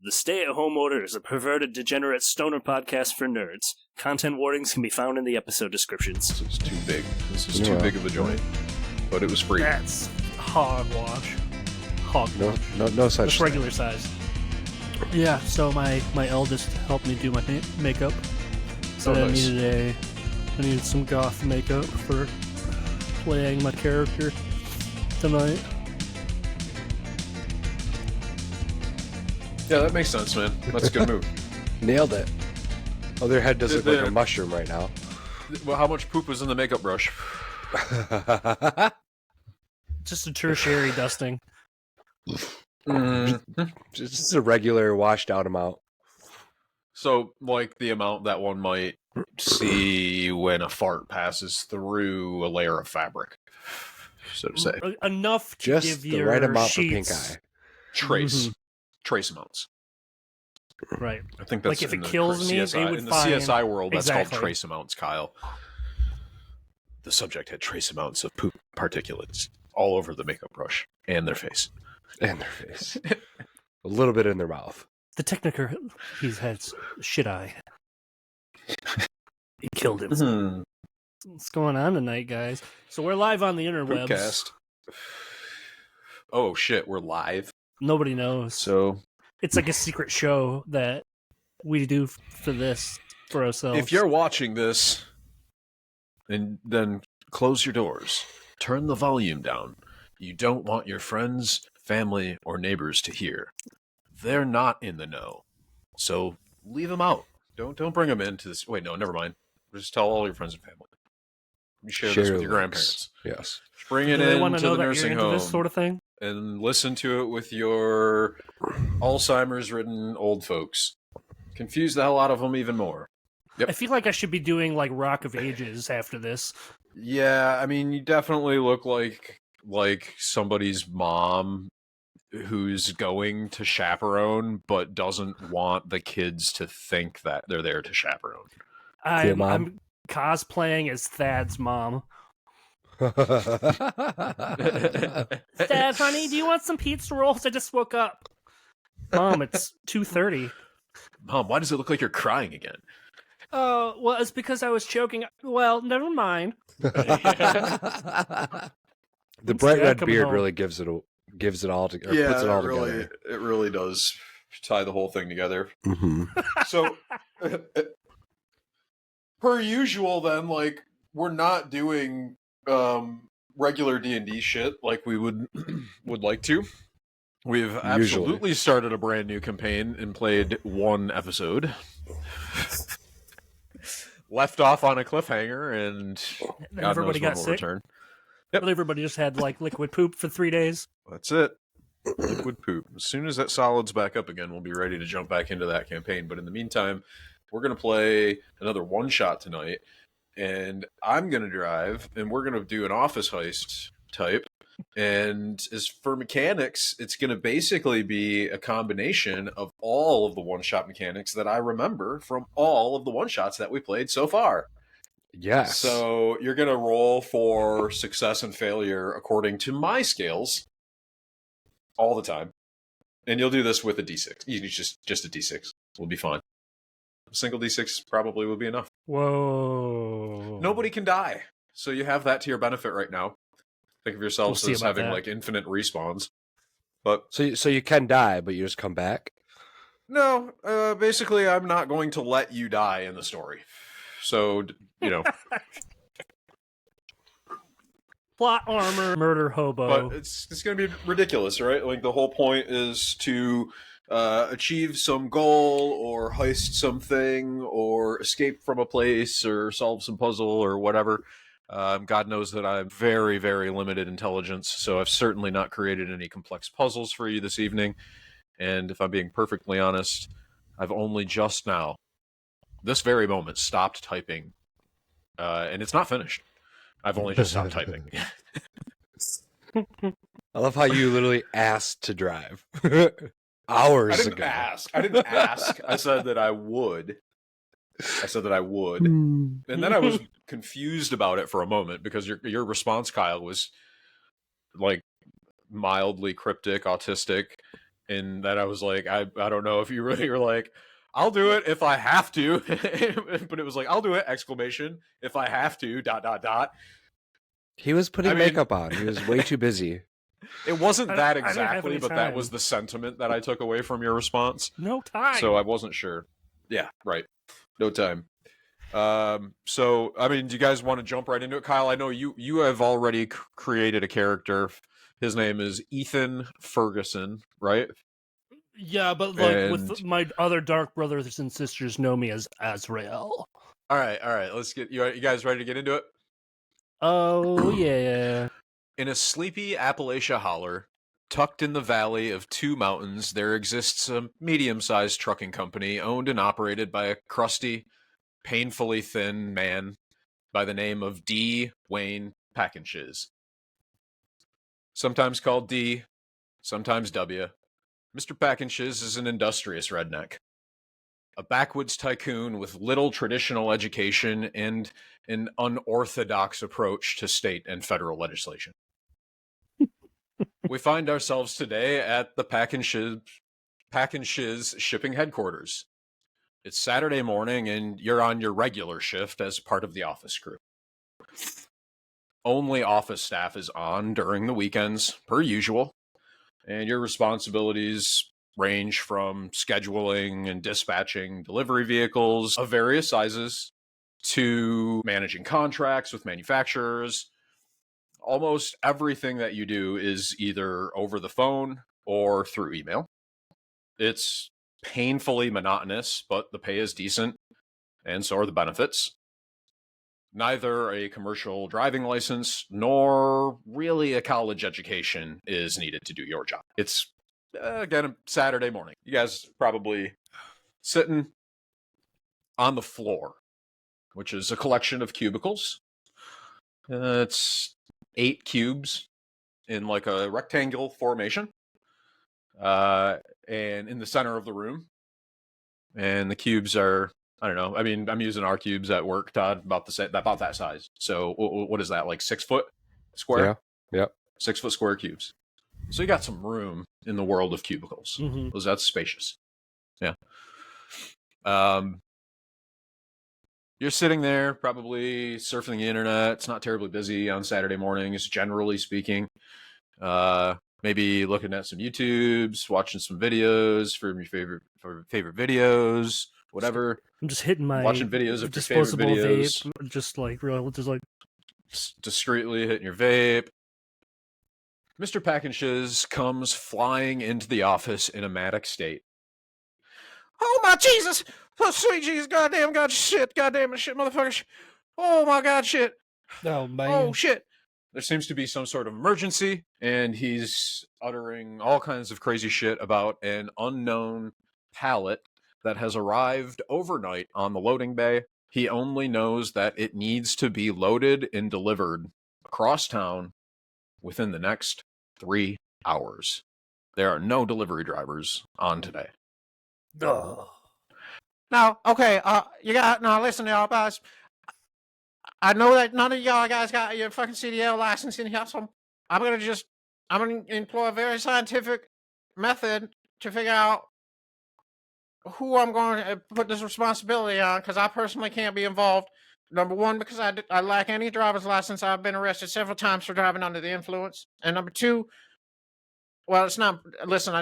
The Stay-at-Home Order is a perverted, degenerate stoner podcast for nerds. Content warnings can be found in the episode descriptions. This is too big. This is too big of a joint. But it was free. That's hogwash. Hogwash. No such Just regular size. Yeah, so my eldest helped me do my makeup. So I needed some goth makeup for playing my character tonight. Yeah, that makes sense, man. That's a good move. Nailed it. Oh, their head does look like a mushroom right now. Well, how much poop was in the makeup brush? Just a tertiary dusting. Just a regular washed out amount. So, like the amount that one might see when a fart passes through a layer of fabric, so to say. Enough to just give the your right amount sheets. for pink eye. Trace amounts. Right. I think that's like if in it the kills me, CSI, they would in the find... CSI world. That's exactly. called trace amounts, Kyle. The subject had trace amounts of poop particulates all over the makeup brush and their face. And their face. A little bit in their mouth. The Techniker, he's had shit eye. He killed him. What's going on tonight, guys? So we're live on the interwebs. Poopcast. Oh shit, we're live. Nobody knows. So it's like a secret show that we do for this for ourselves. if you're watching this, and then close your doors, turn the volume down. You don't want your friends, family, or neighbors to hear. They're not in the know, so leave them out. Don't bring them into this. Wait, no, never mind. Just tell all your friends and family. You share this with your grandparents. Yes. Just bring it Do they into want to know the that nursing you're into home this sort of thing? and listen to it with your Alzheimer's-ridden old folks. Confuse the hell out of them even more. Yep. I feel like I should be doing like Rock of Ages after this. Yeah, I mean, you definitely look like somebody's mom who's going to chaperone but doesn't want the kids to think that they're there to chaperone. I'm cosplaying as Thad's mom. Thad, honey, do you want some pizza rolls? I just woke up. Mom, it's 2:30. Mom, why does it look like you're crying again? Oh, well, it's because I was choking. Well, never mind. The bright red beard really gives it all together. Yeah, puts it all together. It really does tie the whole thing together. Mm-hmm. So, per usual, then, like, we're not doing regular D&D shit like we would like to. We've absolutely started a brand new campaign and played one episode. Left off on a cliffhanger, and God everybody knows when got we'll sick. return. Well, everybody just had like liquid poop for 3 days. That's it. Liquid poop. As soon as that solid's back up again, we'll be ready to jump back into that campaign. But in the meantime, we're going to play another one-shot tonight, and I'm going to drive, and we're going to do an office heist type. And as for mechanics, it's going to basically be a combination of all of the one-shot mechanics that I remember from all of the one-shots that we played so far. Yes. So you're going to roll for success and failure according to my scales all the time. And you'll do this with a D6. You just a D6 will be fine. A single D6 probably will be enough. Whoa. Nobody can die. So you have that to your benefit right now. Think of yourselves as having like infinite respawns. But so you can die, but you just come back? No, basically I'm not going to let you die in the story. So, you know. Plot armor, murder hobo. But it's going to be ridiculous, right? Like the whole point is to achieve some goal or heist something or escape from a place or solve some puzzle or whatever. God knows that I have very, very limited intelligence, so I've certainly not created any complex puzzles for you this evening. And if I'm being perfectly honest, I've only just now, this very moment, stopped typing. And it's not finished. I've only just stopped typing. I love how you literally asked to drive. Hours ago. I didn't ask. I said that I would. And then I was confused about it for a moment because your response, Kyle, was like mildly cryptic, autistic, and that I was like, I don't know if you really were like, I'll do it if I have to, but it was like, I'll do it! Exclamation! If I have to! ... He was putting I mean- makeup on. He was way too busy. It wasn't that I didn't have exactly, any but that time. was the sentiment that I took away from your response. No time. So I wasn't sure. Yeah, right. No time. So I mean, do you guys want to jump right into it? Kyle, I know you have already created a character. His name is Ethan Ferguson, right? Yeah, but like And- with my other dark brothers and sisters know me as Azrael. All right. Let's get you guys ready to get into it. Oh yeah. In a sleepy Appalachia holler, tucked in the valley of two mountains, there exists a medium-sized trucking company owned and operated by a crusty, painfully thin man by the name of D. Wayne Packen-Shizz. Sometimes called D, sometimes W. Mr. Packen-Shizz is an industrious redneck, a backwoods tycoon with little traditional education and an unorthodox approach to state and federal legislation. We find ourselves today at the Packen-Shizz shipping headquarters. It's Saturday morning, and you're on your regular shift as part of the office crew. Only office staff is on during the weekends, per usual, and your responsibilities range from scheduling and dispatching delivery vehicles of various sizes to managing contracts with manufacturers. Almost everything that you do is either over the phone or through email. It's painfully monotonous, but the pay is decent, and so are the benefits. Neither a commercial driving license nor really a college education is needed to do your job. It's, again, a Saturday morning. You guys probably sitting on the floor, which is a collection of cubicles. It's 8 cubes in like a rectangle formation, and in the center of the room. And the cubes are, I don't know. I mean, I'm using our cubes at work, Todd, about that size. So what is that, like 6 foot square? Yeah. Yep. 6 foot square cubes. So you got some room in the world of cubicles. Mm-hmm. Because that's spacious. Yeah. You're sitting there, probably surfing the internet. It's not terribly busy on Saturday mornings, generally speaking. Maybe looking at some YouTubes, watching some videos from your favorite videos, whatever. I'm just hitting my Watching videos of your disposable favorite videos. vape, just like Discreetly hitting your vape. Mr. Packen-Shizz comes flying into the office in a manic state. Oh my Jesus! Oh sweet Jesus! Goddamn God shit! Goddamn shit, motherfucker! Oh my God shit! oh man. Oh shit! There seems to be some sort of emergency, and he's uttering all kinds of crazy shit about an unknown pallet that has arrived overnight on the loading bay. He only knows that it needs to be loaded and delivered across town within the next 3 hours. There are no delivery drivers on today. Ugh. Now, okay, listen, y'all guys. I know that none of y'all guys got your fucking CDL license in here, so I'm gonna employ a very scientific method to figure out who I'm going to put this responsibility on, because I personally can't be involved. Number one, because I lack any driver's license. I've been arrested several times for driving under the influence. And number two, well, it's not. Listen,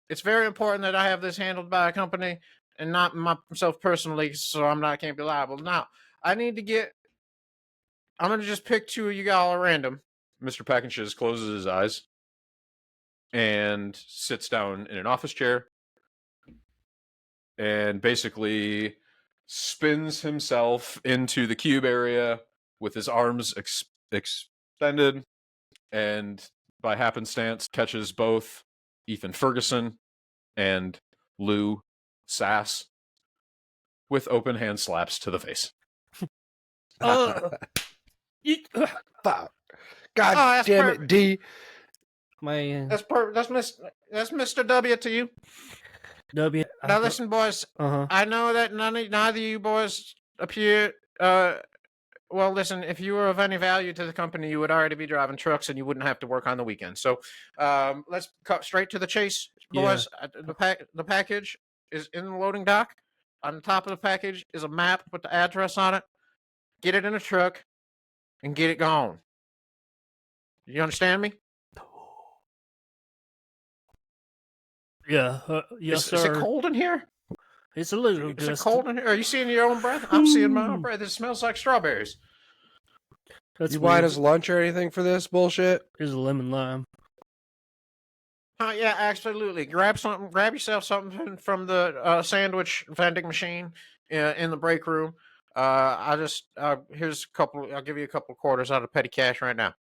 it's very important that I have this handled by a company and not myself personally, so I can't be liable. Now, I'm going to just pick two of you all at random. Mr. Packen-Shizz closes his eyes and sits down in an office chair and basically spins himself into the cube area with his arms extended, and by happenstance catches both Ethan Ferguson and Lou Sass with open hand slaps to the face. Ugh. Fuck. God that's damn perfect. it, D. My That's Mr. W to you. W. Now listen, boys. Uh huh. I know that neither of you boys appear Well, listen, if you were of any value to the company, you would already be driving trucks and you wouldn't have to work on the weekend. So let's cut straight to the chase, boys. The package is in the loading dock. On the top of the package is a map with the address on it. Get it in a truck and get it gone. You understand me? Yeah, yes, Is it sir. cold in here? It's a little Is it just. cold in here? Are you seeing your own breath? I'm seeing my own breath. It smells like strawberries. That's You buying weird. us lunch or anything for this bullshit? Here's a lemon lime. Yeah, absolutely. Grab something. Grab yourself something from the sandwich vending machine in the break room. Here's a couple. I'll give you a couple quarters out of petty cash right now.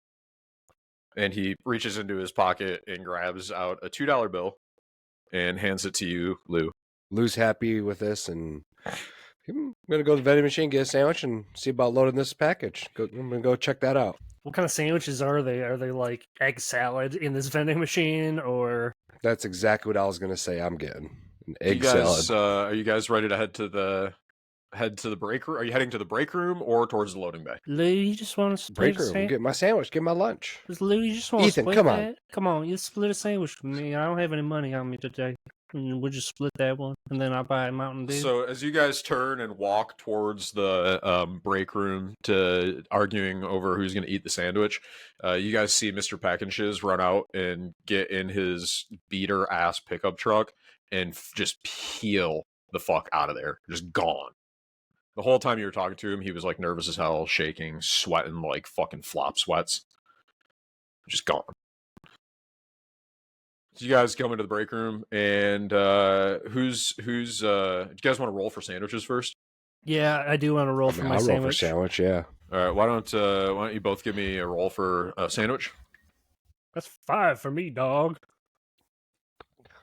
And he reaches into his pocket and grabs out a $2 bill and hands it to you, Lou. Lou's happy with this, and I'm gonna go to the vending machine, get a sandwich, and see about loading this package. I'm gonna go check that out. What kind of sandwiches are they? Are they like egg salad in this vending machine, or? That's exactly what I was gonna say. I'm getting an egg salad. Are you guys ready to head to the break room? Are you heading to the break room or towards the loading bay? Lou, you just want to split Break a room. Get my sandwich. Get my lunch. Lou, you just want to Ethan, split come on. that? Come on, you split a sandwich with me. I don't have any money on me today. And we'll just split that one, and then I'll buy a Mountain Dew. So as you guys turn and walk towards the break room to arguing over who's going to eat the sandwich, you guys see Mr. Packen-Shizz run out and get in his beater ass pickup truck and just peel the fuck out of there. Just gone. The whole time you were talking to him, he was like nervous as hell, shaking, sweating like fucking flop sweats. Just gone. So you guys come into the break room, and who's do you guys want to roll for sandwiches first? Yeah, I do want to roll for my I'll sandwich. roll for sandwich. Yeah. All right, why don't you both give me a roll for a sandwich? That's 5 for me, dog.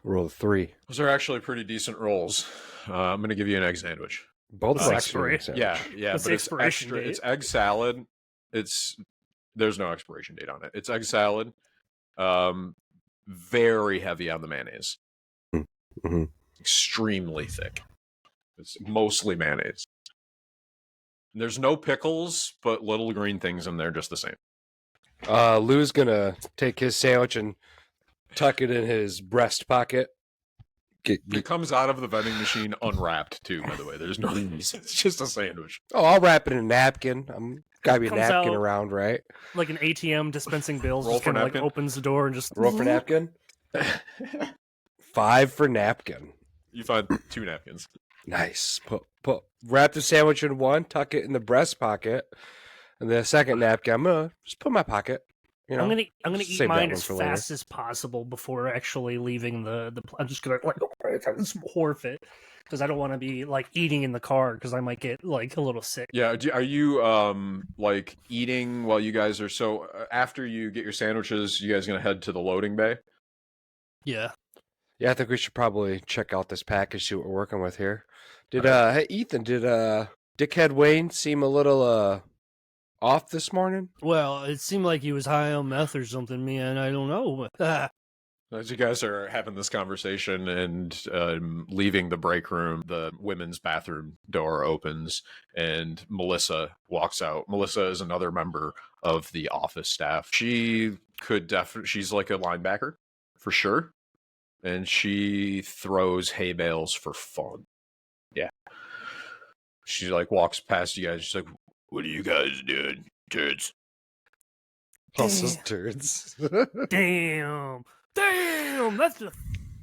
Roll a 3. Those are actually pretty decent rolls. I'm gonna give you an egg sandwich. Both What's of the us expiration? get a sandwich. Yeah, What's but the it's expiration extra. date? It's egg salad. There's no expiration date on it. It's egg salad. Very heavy on the mayonnaise. Mm-hmm. Extremely thick. It's mostly mayonnaise. There's no pickles, but little green things in there just the same. Lou's gonna take his sandwich and tuck it in his breast pocket. It comes out of the vending machine unwrapped too, by the way. There's no it's just a sandwich. Oh, I'll wrap it in a napkin. I'm gotta be a Comes napkin out- around, right? Like an ATM dispensing bills, Roll just for kind of like napkin. opens the door and just Roll for napkin. 5 for napkin. You find 2 napkins. Nice. Wrap the sandwich in one, tuck it in the breast pocket, and the second napkin I'm gonna just put in my pocket. You know, I'm gonna eat save that mine one as for later. fast as possible before actually leaving the. I'm just gonna like horf it because I don't want to be like eating in the car because I might get like a little sick. Yeah, are you like eating while you guys are after you get your sandwiches, you guys gonna head to the loading bay? Yeah. Yeah, I think we should probably check out this package, see what we're working with here. Hey Ethan, did Dickhead Wayne seem a little off this morning? Well, it seemed like he was high on meth or something, man. I don't know. As you guys are having this conversation and leaving the break room, the women's bathroom door opens and Melissa walks out. Melissa is another member of the office staff. She could she's like a linebacker for sure. And she throws hay bales for fun. Yeah. She like walks past you guys. She's like, "What are you guys doing, turds?" Also turds. Damn, that's a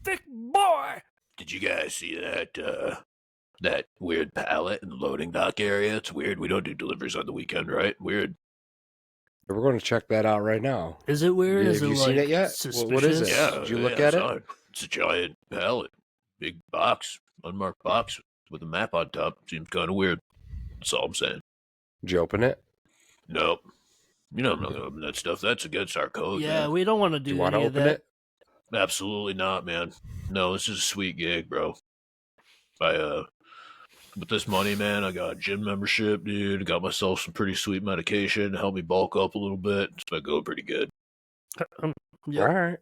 thick boy. Did you guys see that weird pallet in the loading dock area? It's weird. We don't do deliveries on the weekend, right? Weird. We're going to check that out right now. Is it weird? Is Have it you like seen it yet? suspicious? What is it? Did you look at it? It's a giant pallet, big box, unmarked box with a map on top. Seems kind of weird. That's all I'm saying. Did you open it? Nope. You know I'm not gonna open that stuff. That's against our code. Yeah, man. we don't want to Do do you want to any of open that. it? Absolutely not, man. No, this is a sweet gig, bro. With this money, man, I got a gym membership, dude. I got myself some pretty sweet medication to help me bulk up a little bit. It's been going pretty good. Yeah. All right.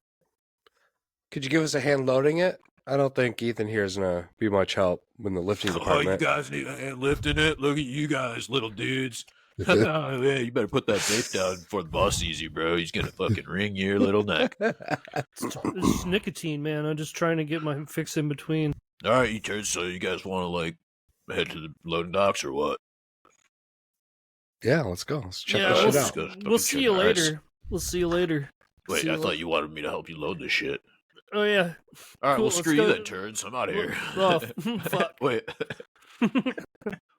Could you give us a hand loading it? I don't think Ethan here is going to be much help in the lifting department. guys need a hand lifting it? Look at you guys, little dudes. Oh, yeah, you better put that vape down before the boss sees you, bro. He's gonna fucking wring your little neck. It's nicotine, man. I'm just trying to get my fix in between. All right, you turds. So you guys want to like head to the loading docks or what? Yeah, let's go. Let's check Yeah, this we'll, shit out. we'll see you later. We'll see you later. Wait, See you I thought you wanted me to help you load this shit. Oh yeah. All right, Cool, well, let's screw go. you then, turds. I'm out of here. Oh, fuck. Wait.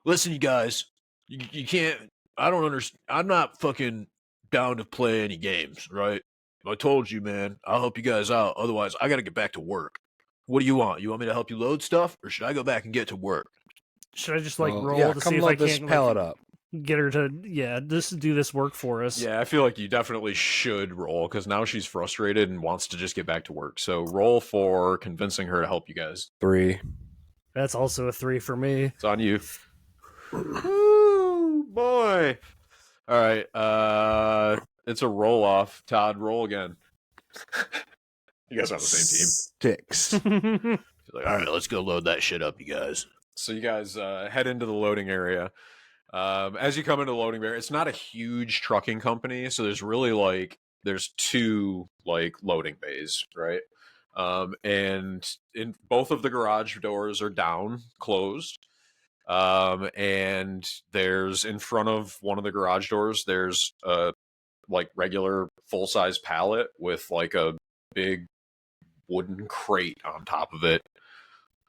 Listen, you guys. You can't. I don't understand. I'm not fucking down to play any games, right? I told you, man. I'll help you guys out. Otherwise, I got to get back to work. What do you want? You want me to help you load stuff, or should I go back and get to work? Should I just like roll yeah, to come see if load I this can't pallet like, up. get her to just do this work for us? Yeah, I feel like you definitely should roll because now she's frustrated and wants to just get back to work. So roll for convincing her to help you guys. 3. That's also a 3 for me. It's on you. Woo, boy. All right. It's a roll off. Todd, roll again. You guys are on the same team. 6. She's like, all right, let's go load that shit up, you guys. So you guys head into the loading area. As you come into the loading area, it's not a huge trucking company, so there's 2 like loading bays, right? And in both of the garage doors are down, closed. And there's in front of one of the garage doors, there's a like regular full-size pallet with like a big wooden crate on top of it.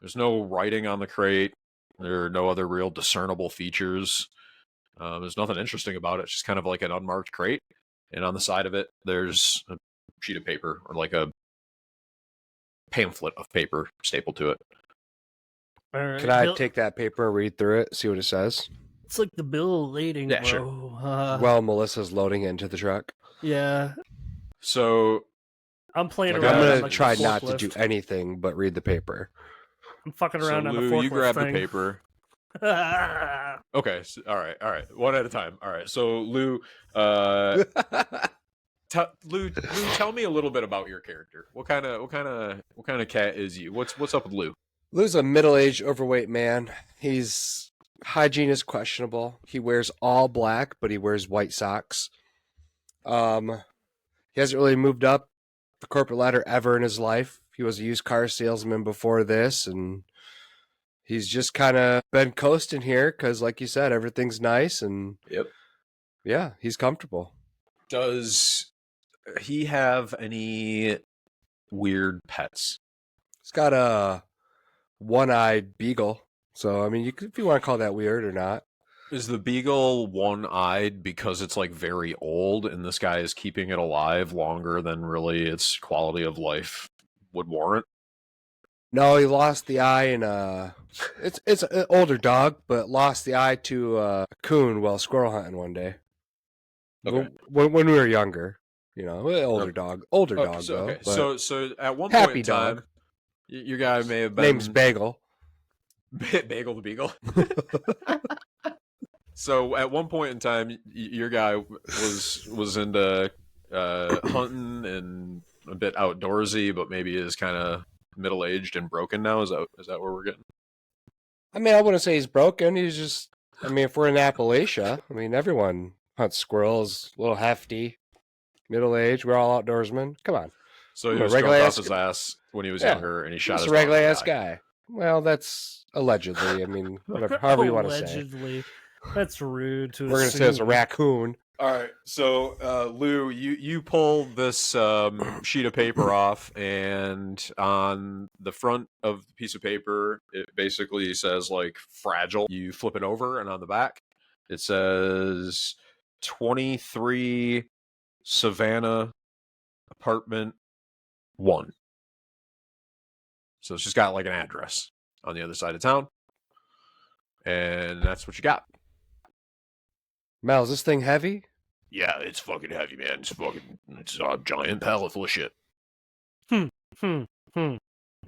There's no writing on the crate. There are no other real discernible features. There's nothing interesting about it. It's just kind of like an unmarked crate. And on the side of it, there's a sheet of paper or like a pamphlet of paper stapled to it. All right. Can I take that paper and read through it, see what it says? It's like the bill of lading, Yeah, bro. sure. While Melissa's loading it into the truck. Yeah. So I'm playing Like, around. I'm on, going to like, try the not to forklift. do anything but read the paper. I'm fucking around on the Lou, forklift you grab thing. the paper. Okay, so, all right, one at a time. All right, so Lou, Lou, tell me a little bit about your character. What kind of cat is you? What's up with Lou? Lou's a middle-aged, overweight man. His hygiene is questionable. He wears all black, but he wears white socks. He hasn't really moved up the corporate ladder ever in his life. He was a used car salesman before this, and he's just kind of been coasting here because, like you said, everything's nice, and Yep. yeah, he's comfortable. Does he have any weird pets? He's got a one-eyed beagle. So, I mean, if you want to call that weird or not. Is the beagle one-eyed because it's like very old, and this guy is keeping it alive longer than really its quality of life would warrant? No, he lost the eye in it's an older dog, but lost the eye to a coon while squirrel hunting one day. Okay. When we were younger, older dog though. Okay. But So at one happy point in time, dog. your guy may have been Name's Bagel. Bagel the Beagle. So at one point in time, your guy was into hunting and a bit outdoorsy, but maybe is kind of middle-aged and broken now. Is that where we're getting? I mean, I wouldn't say he's broken. He's just, I mean, if we're in Appalachia, I mean, everyone hunts squirrels, a little hefty, middle-aged. We're all outdoorsmen. Come on. So he I'm a was drunk regular off ass his ass when he was Yeah. younger, and he shot He's his a regular dog ass in the eye. guy. Well, that's allegedly. I mean, whatever, however you want to say. Allegedly. That's rude to We're going to say it's a assume. raccoon. All right, so Lou, you pull this sheet of paper off, and on the front of the piece of paper, it basically says like fragile. You flip it over, and on the back, it says 23 Savannah apartment 1. So it's just got like an address on the other side of town, and that's what you got. Mel, is this thing heavy? Yeah, it's fucking heavy, man. It's a giant pallet full of shit.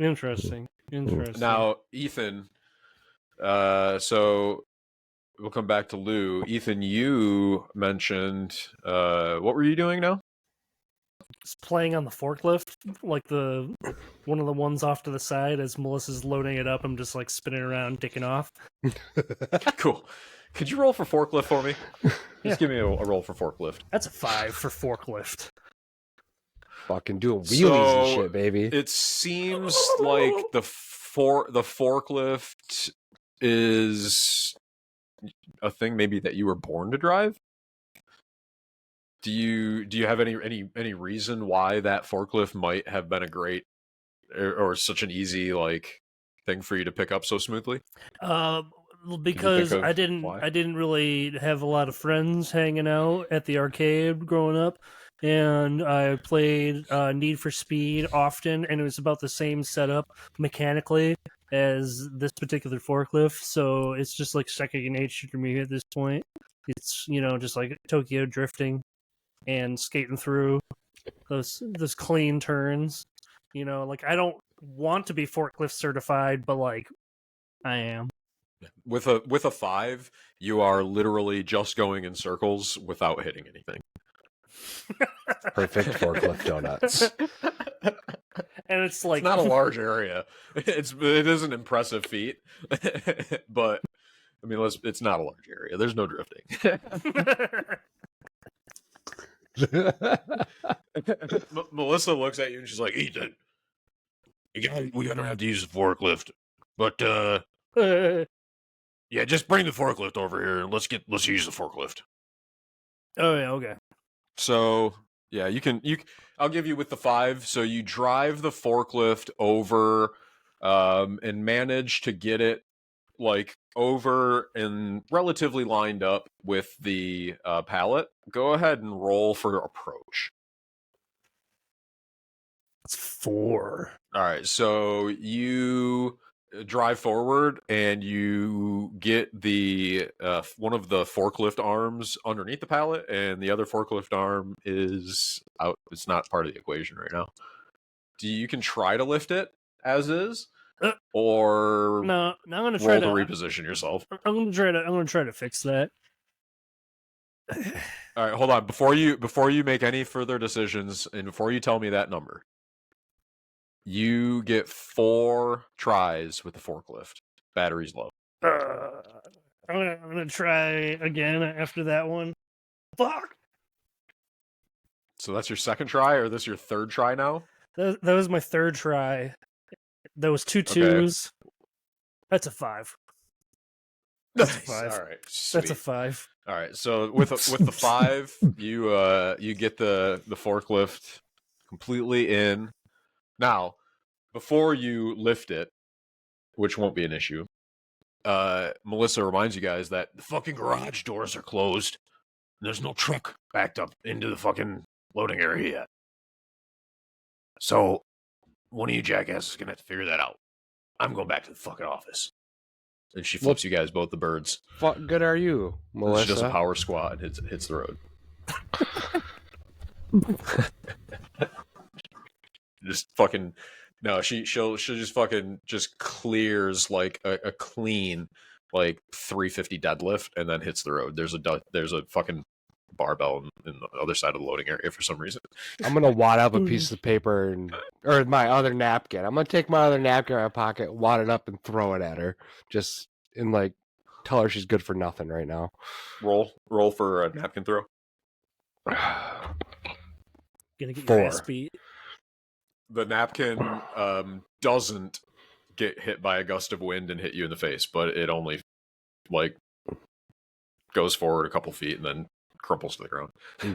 Interesting. Now, Ethan, so we'll come back to Lou. Ethan, you mentioned, what were you doing now? Just playing on the forklift, like one of the ones off to the side as Melissa's loading it up. I'm just like spinning around, dicking off. Cool. Could you roll for forklift for me? Yeah. Just give me a roll for forklift. That's a 5 for forklift. Fucking doing wheelies and shit, baby. It seems like the forklift is a thing maybe that you were born to drive. Do you have any reason why that forklift might have been a great or such an easy like thing for you to pick up so smoothly? Because of I didn't really have a lot of friends hanging out at the arcade growing up, and I played Need for Speed often, and it was about the same setup mechanically as this particular forklift. So it's just like second nature to me at this point. It's just like Tokyo drifting and skating through those clean turns. Like I don't want to be forklift certified, but like I am. With a 5, you are literally just going in circles without hitting anything. Perfect forklift donuts. And it's like It's not a large area. It is an impressive feat, but I mean, it's not a large area. There's no drifting. Melissa looks at you and she's like, "Ethan, we gotta have to use the forklift, but yeah, just bring the forklift over here and let's use the forklift." Oh yeah, okay. So yeah, I'll give you with the 5. So you drive the forklift over, and manage to get it like over and relatively lined up with the pallet. Go ahead and roll for approach. It's 4. All right, so you drive forward and you get the one of the forklift arms underneath the pallet, and the other forklift arm is out. It's not part of the equation right now. You can try to lift it as is, or no, I'm gonna try roll to reposition yourself. I'm gonna try to fix that. All right, hold on. Before you make any further decisions, and before you tell me that number, you get 4 tries with the forklift. Battery's low. I'm gonna try again after that one. Fuck. So that's your second try, or this your third try now? That was my third try. There was 2 2s. That's a 5. That's a 5. All right, sweet. That's a 5. All right, so with the 5, you get the forklift completely in. Now, before you lift it, which won't be an issue, Melissa reminds you guys that the fucking garage doors are closed. And there's no truck backed up into the fucking loading area yet. So, one of you jackasses is gonna have to figure that out. I'm going back to the fucking office. And she flips you guys both the birds. Fuck good are you, Melissa? She does a power squat and hits the road. Just fucking no. She'll just fucking just clears like a clean like 350 deadlift and then hits the road. There's a fucking barbell in the other side of the loading area for some reason. I'm gonna wad up a piece of paper or my other napkin. I'm gonna take my other napkin out of my pocket, wad it up, and throw it at her. Just and like tell her she's good for nothing right now. Roll for a napkin throw. Gonna get 4. your ass beat. The napkin doesn't get hit by a gust of wind and hit you in the face, but it only like goes forward a couple feet and then crumples to the ground.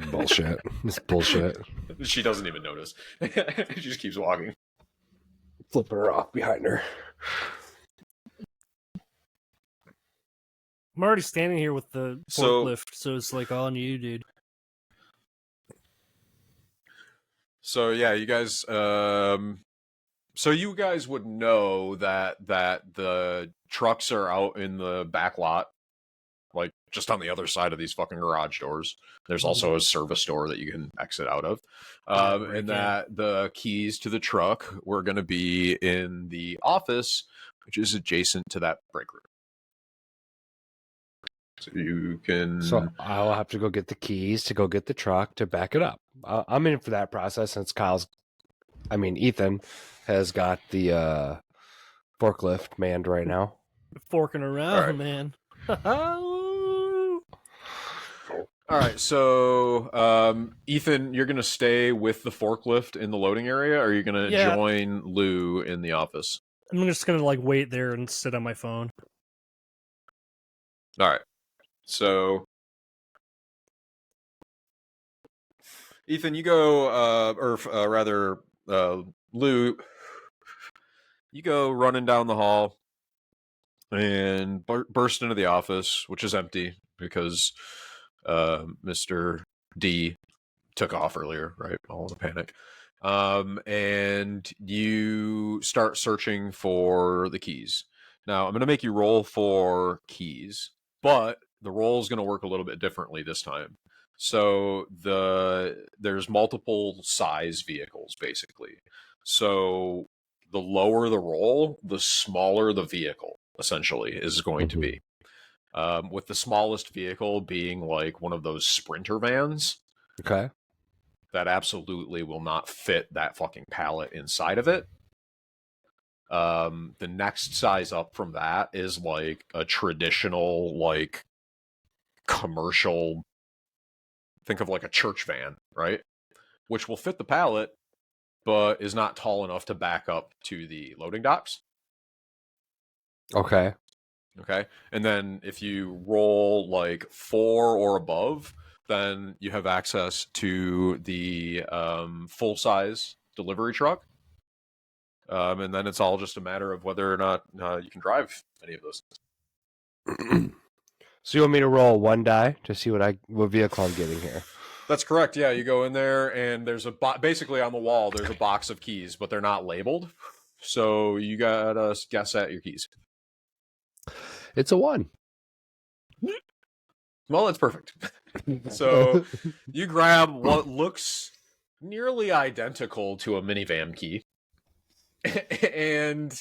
Bullshit. It's bullshit. She doesn't even notice. She just keeps walking. Flipping her off behind her. I'm already standing here with the forklift, so it's like all on you, dude. So yeah, you guys. So you guys would know that the trucks are out in the back lot, like just on the other side of these fucking garage doors. There's also a service door that you can exit out of, and that the keys to the truck were going to be in the office, which is adjacent to that break room. So you can. So I'll have to go get the keys to go get the truck to back it up. I'm in for that process since Ethan has got the forklift manned right now. Forking around, right. man. All right, so Ethan, you're gonna stay with the forklift in the loading area, or are you gonna Yeah. join Lou in the office? I'm just gonna like wait there and sit on my phone. All right, so Ethan, you go, or rather, Lou, you go running down the hall and burst into the office, which is empty because Mr. D took off earlier, right? All in a panic. And you start searching for the keys. Now, I'm going to make you roll for keys, but the roll is going to work a little bit differently this time. So there's multiple size vehicles, basically. So the lower the roll, the smaller the vehicle, essentially, is going to be. With the smallest vehicle being like one of those Sprinter vans. Okay. That absolutely will not fit that fucking pallet inside of it. The next size up from that is like a traditional, like, commercial, think of like a church van, right? Which will fit the pallet, but is not tall enough to back up to the loading docks. Okay. Okay. And then if you roll like 4 or above, then you have access to the full size delivery truck. And then it's all just a matter of whether or not you can drive any of those things. So you want me to roll one die to see what vehicle I'm getting here? That's correct. Yeah, you go in there and there's basically on the wall there's a box of keys, but they're not labeled. So you gotta guess at your keys. It's a 1. Well, that's perfect. So you grab what looks nearly identical to a minivan key. And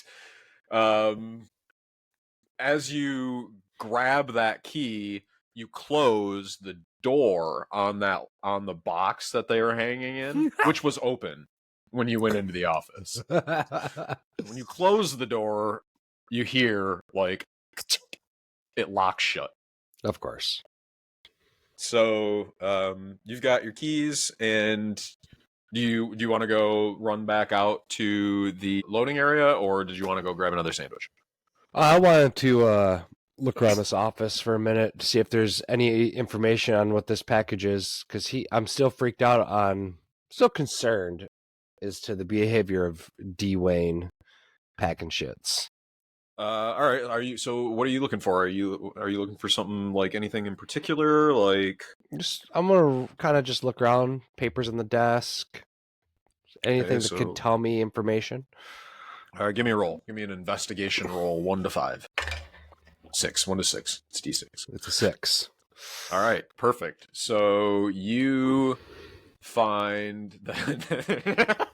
as you grab that key, you close the door on the box that they were hanging in, which was open when you went into the office. When you close the door, you hear like it locks shut. Of course. So you've got your keys, and do you want to go run back out to the loading area, or did you want to go grab another sandwich? I wanted to look around this office for a minute to see if there's any information on what this package is, because I'm still freaked out on, still concerned as to the behavior of D. Wayne Packen-Shizz. All right. What are you looking for? Are you looking for something like anything in particular? Like, I'm gonna kind of just look around, papers on the desk, anything that could tell me information. All right, give me a roll. Give me an investigation roll, 1 to 5. 6, 1 to 6. It's D6. It's a 6. All right, perfect. So you find that.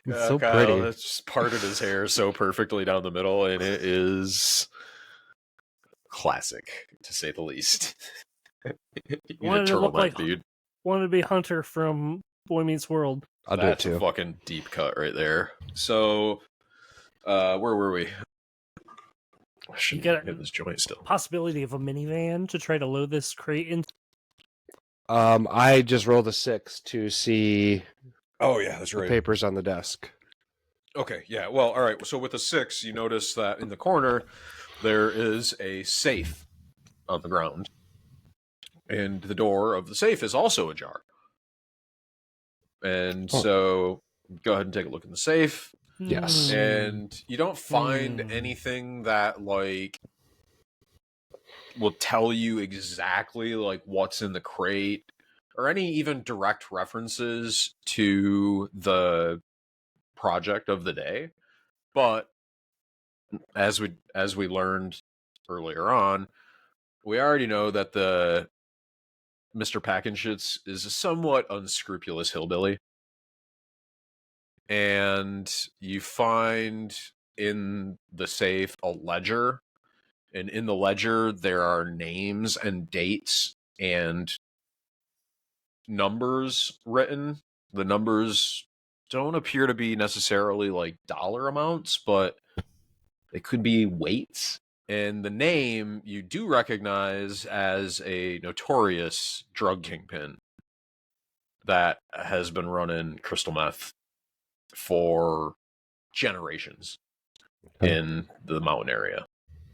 It's so Kyle, pretty. it's just parted his hair so perfectly down the middle, and it is classic, to say the least. You need a turtleneck, dude. Wanted to be Hunter from Boy Meets World. I'll do it too. That's a fucking deep cut right there. So, where were we? I should get this joint still. Possibility of a minivan to try to load this crate in. I just rolled a 6 to see. Oh yeah, that's right. The papers on the desk. Okay, yeah. Well, all right. So with a 6, you notice that in the corner there is a safe on the ground, and the door of the safe is also ajar. And so, go ahead and take a look in the safe. Yes. And you don't find anything that like will tell you exactly like what's in the crate, or any even direct references to the project of the day. But as we learned earlier on, we already know that the Mr. Packen-Shizz is a somewhat unscrupulous hillbilly. And you find in the safe a ledger, and in the ledger there are names and dates and numbers written. The numbers don't appear to be necessarily like dollar amounts, but they could be weights And the name you do recognize as a notorious drug kingpin that has been running crystal meth for generations in the mountain area.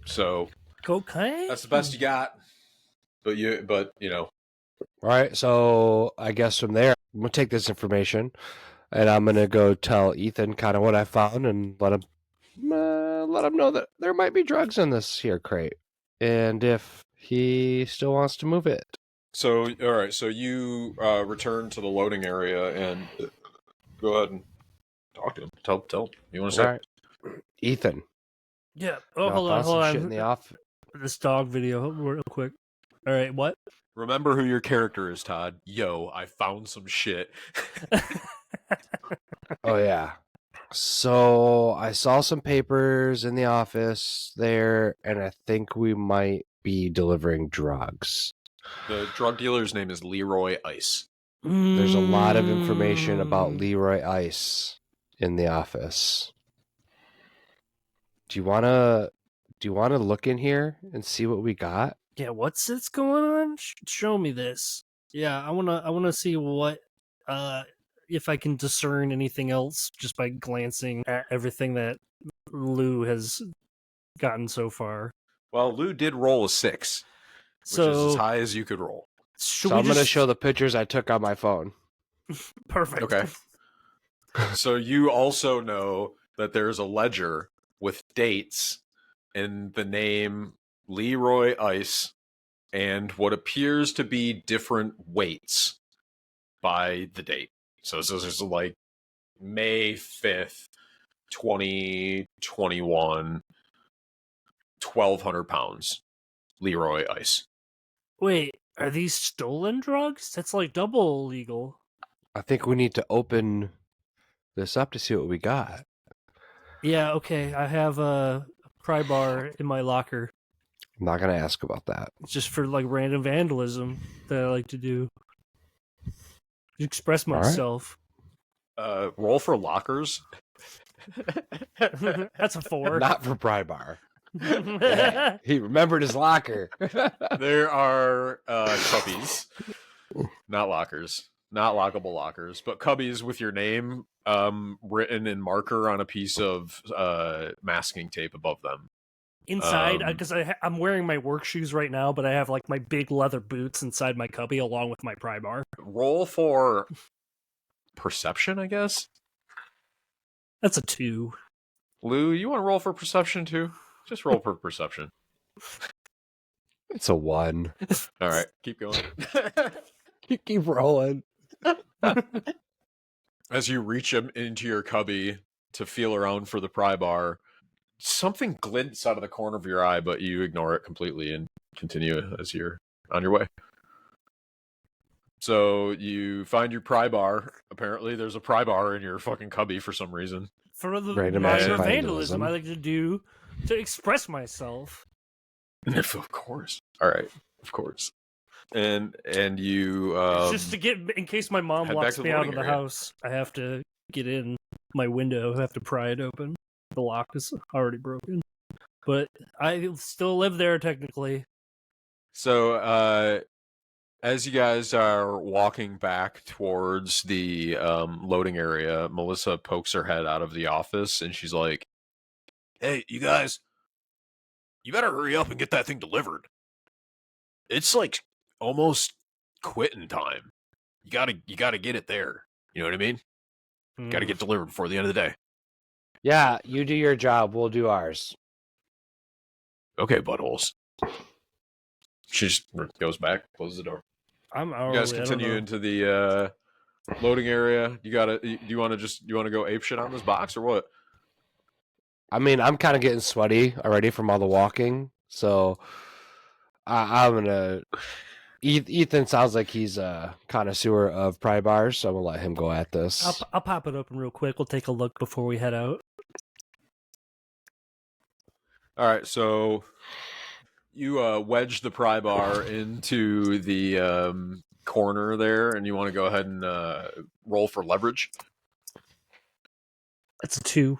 So Cocaine? that's the best you got. But you know. All right, so I guess from there, I'm gonna take this information, and I'm gonna go tell Ethan kind of what I found, and let him know that there might be drugs in this here crate, and if he still wants to move it. So all right, so you return to the loading area and go ahead and talk to him. Tell you want to say. All right, Ethan. Yeah. you Oh, know, hold I on, found hold some shit in on. the off. This dog video real quick. All right, what? Remember who your character is, Todd. Yo, I found some shit. Oh yeah. So I saw some papers in the office there, and I think we might be delivering drugs. The drug dealer's name is Leroy Ice. There's a lot of information about Mm. Leroy Ice in the office. Do you wanna look in here and see what we got? Yeah, what's this going on? Show me this. Yeah, I wanna see what if I can discern anything else just by glancing at everything that Lou has gotten so far. Well, Lou did roll a 6, which is as So high as you could roll. should So we I'm gonna just show the pictures I took on my phone. perfect? Okay. So you also know that there's a ledger with dates and the name Leroy Ice and what appears to be different weights by the date. So this is like May 5th, 2021, 1,200 pounds. Leroy Ice. Wait, are these stolen drugs? That's like double illegal. I think we need to open this up to see what we got. Yeah, okay. I have a pry bar in my locker I'm not gonna ask about that. just for like random vandalism that I like to do. Express All right. myself. Roll for lockers. That's a 4. Not for pry bar. Yeah, he remembered his locker. There are cubbies, not lockers, not lockable lockers, but cubbies with your name written in marker on a piece of masking tape above them. Inside, because I'm wearing my work shoes right now, but I have like my big leather boots inside my cubby along with my pry bar. Roll for perception, I guess. That's a 2. Lou, you want to roll for perception too? Just roll for perception. It's a 1. All right, keep going. You keep rolling. As you reach into your cubby to feel around for the pry bar, something glints out of the corner of your eye, but you ignore it completely and continue as you're on your way. So you find your pry bar. Apparently, there's a pry bar in your fucking cubby for some reason. For the Random minor acts of vandalism vandalism. I like to do to express myself. Of course. All right. Of course. And you It's just to get, in case my mom head back locks to the me out of loading the area. house, I have to get in my window. I have to pry it open. The lock is already broken. But I still live there technically. So as you guys are walking back towards the loading area, Melissa pokes her head out of the office and she's like, "Hey, you guys, you better hurry up and get that thing delivered. It's like almost quitting time. You gotta get it there. You know what I mean? Gotta get delivered before the end of the day." Yeah, you do your job. We'll do ours. Okay, buttholes. She just goes back, closes the door. I'm You hourly. guys continue into the loading area. Do you want to go ape shit on this box or what? I mean, I'm kind of getting sweaty already from all the walking, so I'm gonna. Ethan sounds like he's a connoisseur of pry bars, so I'm gonna let him go at this. I'll pop it open real quick. We'll take a look before we head out. All right, so you wedge the pry bar into the corner there, and you want to go ahead and roll for leverage. That's a 2.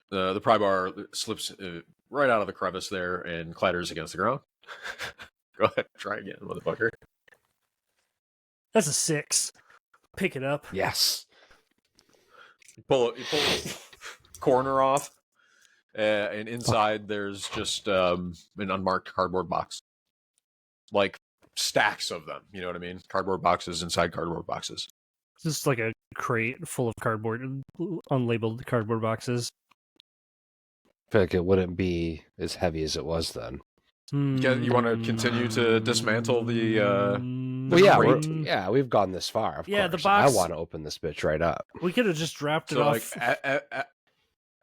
The pry bar slips right out of the crevice there and clatters against the ground. Go ahead, try again, motherfucker. That's a 6. Pick it up. Yes. You pull the corner off, and inside there's just an unmarked cardboard box. Like stacks of them, you know what I mean? Cardboard boxes inside cardboard boxes. Just like a crate full of cardboard, unlabeled cardboard boxes. I feel like it wouldn't be as heavy as it was then. You want to continue to dismantle the Well, yeah, crate? we've gone this far. Of Yeah, course. the box- I want to open this bitch right up. We could have just dropped it So off.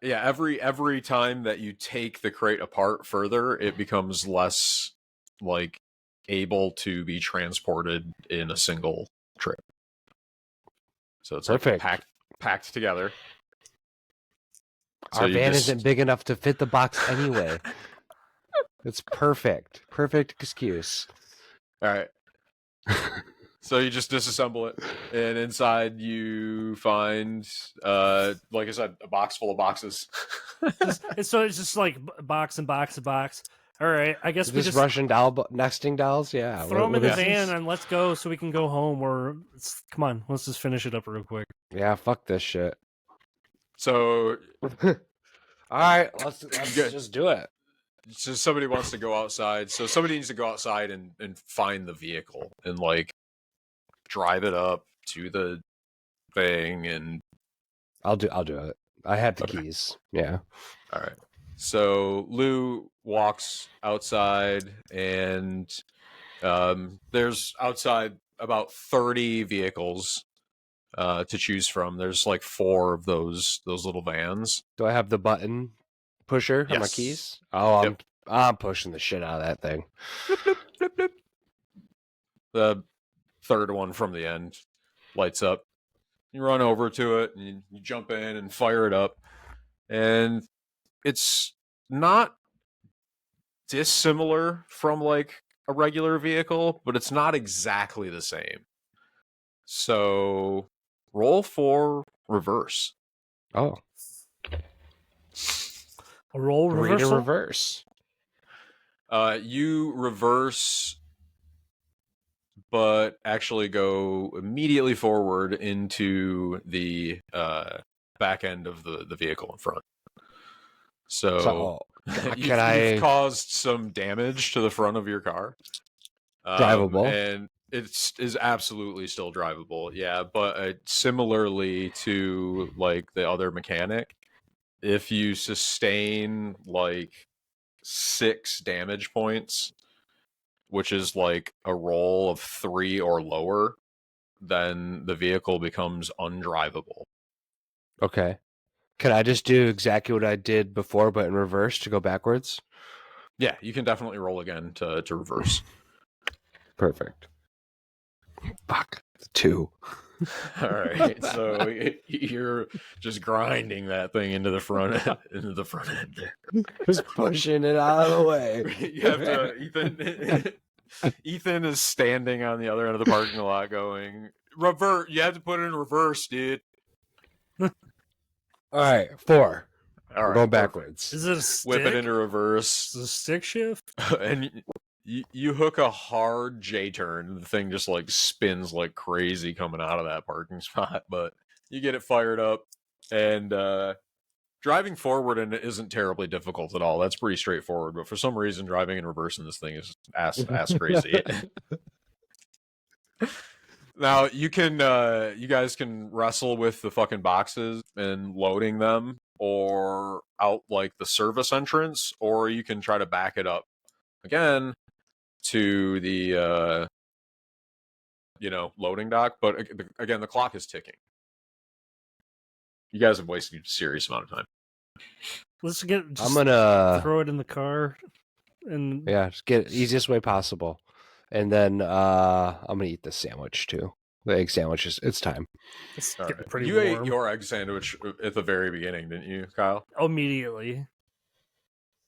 yeah, every time that you take the crate apart further, it becomes less like able to be transported in a single trip. So it's Perfect. like packed together. So Our you van just- isn't big enough to fit the box anyway. It's perfect. Perfect excuse. All right. So you just disassemble it, and inside you find, like I said, a box full of boxes. So it's just like box and box and box. All right, I guess we Just just Russian doll nesting dolls? Yeah. throw them in the is van this? and let's go so we can go home. Or come on, let's just finish it up real quick. Yeah, fuck this shit. So All right, let's Good. just do it. So somebody wants to go outside. So somebody needs to go outside and find the vehicle and like drive it up to the thing. And I'll do it. I have the Okay. keys. Yeah. all right. So Lou walks outside, and there's outside about 30 vehicles to choose from. There's like 4 of those little vans. Do I have the button pusher on my Yes. keys? Oh, Yep. I'm pushing the shit out of that thing. Blip, blip. The third one from the end lights up. You run over to it and you jump in and fire it up. And it's not dissimilar from like a regular vehicle, but it's not exactly the same. So roll for reverse. Oh, A roll read in reversal. reverse. You reverse, but actually go immediately forward into the back end of the vehicle in front. So you've caused some damage to the front of your car. Drivable. And it is absolutely still drivable. Yeah, but similarly to like the other mechanic, if you sustain like 6 damage points, which is like a roll of 3 or lower, then the vehicle becomes undrivable. Okay. Can I just do exactly what I did before, but in reverse to go backwards? Yeah, you can definitely roll again to reverse. Perfect. Fuck. 2. All right, so you're just grinding that thing into the front end there. Just pushing it out of the way. You have to, Ethan is standing on the other end of the parking lot going, revert. You have to put it in reverse, dude. All right, 4. All We're right, going perfect. backwards. Is it a stick? Whip it into reverse, Is it a stick shift? and you hook a hard J turn. The thing just like spins like crazy coming out of that parking spot. But you get it fired up, and driving forward and it isn't terribly difficult at all. That's pretty straightforward. But for some reason, driving in reverse in this thing is ass crazy. Now you guys can wrestle with the fucking boxes and loading them, or out like the service entrance, or you can try to back it up again to the loading dock. But again, the clock is ticking. You guys have wasted a serious amount of time. Let's get. I'm Just gonna throw it in the car, and just get it easiest way possible, and then I'm gonna eat the sandwich too. The egg sandwiches. It's time. it's All getting right. pretty You warm. ate your egg sandwich at the very beginning, didn't you, Kyle? Immediately.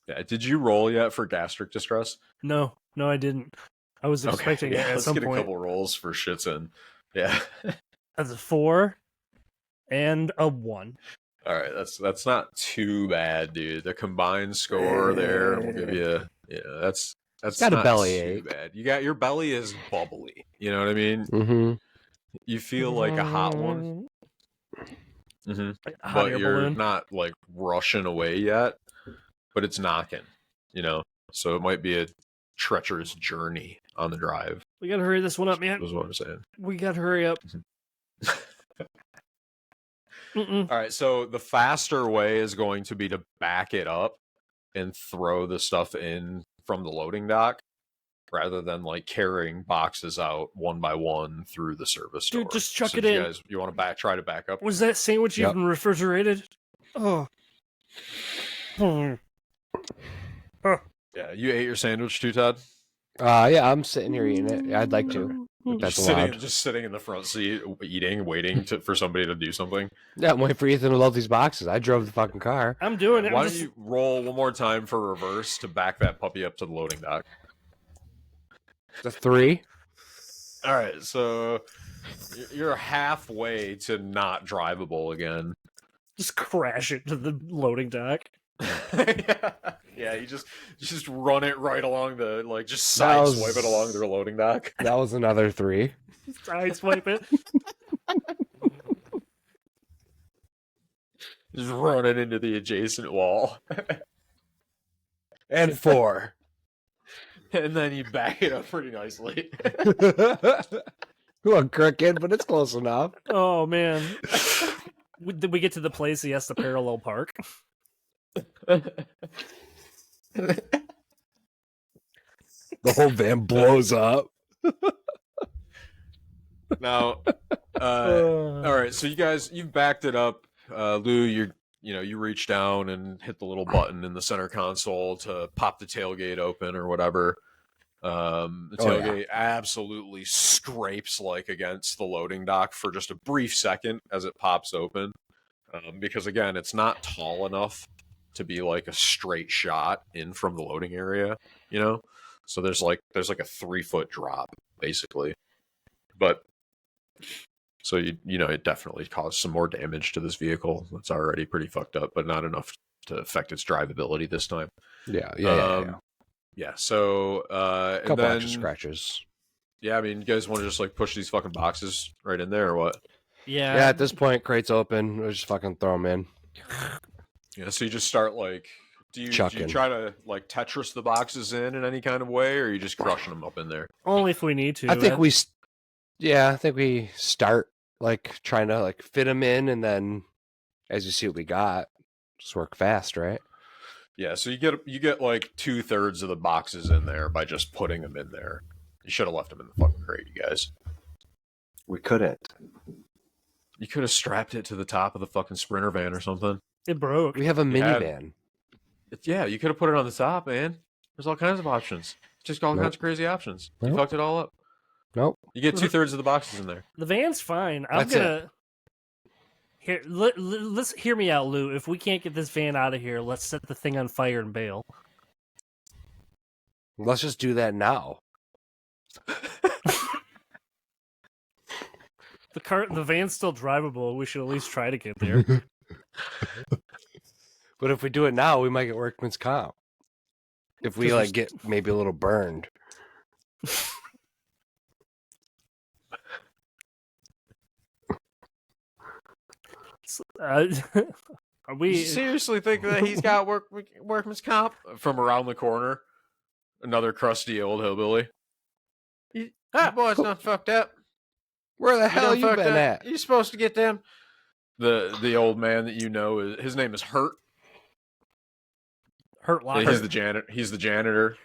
Yeah. Did you roll yet for gastric distress? No, I didn't. I was expecting it at let's some get point. a couple rolls for shits in. Yeah. That's a 4 and a 1. All right, that's not too bad, dude. The combined score there will give you, that's Got a not belly too ache. bad. You got your belly is bubbly. You know what I mean? Mm-hmm. You feel like a hot one, Hot but air you're balloon. not like rushing away yet. But it's knocking, So it might be a treacherous journey on the drive. We gotta hurry this one up, man. Was what I'm saying. We gotta hurry up. All right, so the faster way is going to be to back it up and throw the stuff in from the loading dock rather than like carrying boxes out one by one through the service store. Dude, just chuck so it you in. guys, you want to try to back up? Was that sandwich Yep. even refrigerated? Oh. Yeah, you ate your sandwich too, Todd? Yeah, I'm sitting here eating it. I'd like to. That's allowed. Just sitting in the front seat, eating, waiting for somebody to do something. Yeah, I'm waiting for Ethan to load these boxes. I drove the fucking car. I'm doing it. Why I'm don't you roll one more time for reverse to back that puppy up to the loading dock? The 3. All right, so you're halfway to not drivable again. just crash it to the loading dock. Yeah, you just run it right along the just That was- sideswipe it along the loading dock. That was another 3. Side swipe it. Just run it into the adjacent wall, And 4. and then you back it up pretty nicely. Well, crooked, but it's close enough. Oh man. Did we get to the place he has to parallel park? The whole van blows up. Now, all right. So you've backed it up. Lou, you reach down and hit the little button in the center console to pop the tailgate open or whatever. The tailgate absolutely scrapes against the loading dock for just a brief second as it pops open. Because again, it's not tall enough to be like a straight shot in from the loading area, So there's like a 3-foot drop basically. But so it definitely caused some more damage to this vehicle. It's already pretty fucked up, but not enough to affect its drivability this time. Yeah. Yeah, so and Couple then, extra scratches. Yeah, I mean, you guys want to just push these fucking boxes right in there or what? Yeah. Yeah, at this point, crate's open. We'll just fucking throw them in. Yeah, so you just start do you Chucking. try to Tetris the boxes in any kind of way, or are you just crushing them up in there? Only if we need to. I think we start trying to fit them in, and then as you see what we got, just work fast, right? Yeah, so you get 2/3 of the boxes in there by just putting them in there. You should have left them in the fucking crate, you guys. We couldn't. You could have strapped it to the top of the fucking Sprinter van or something. It broke. We have a You had- minivan. Yeah, you could have put it on the top, man. There's all kinds of options. Just all Nope. kinds of crazy options. You Nope. fucked it all up. Nope. You get 2/3 of the boxes in there. The van's fine. That's Let's hear me out, Lou. If we can't get this van out of here, let's set the thing on fire and bail. Let's just do that now. The van's still drivable. We should at least try to get there. But if we do it now, we might get workman's comp. If we get maybe a little burned. Are we? You seriously think that he's got workman's comp from around the corner? Another crusty old hillbilly. You boys done fucked up. Where the hell done you fucked been up. at? You supposed to get them. The old man that his name is Hurt. Hurt locker. He's the janitor. He's the janitor.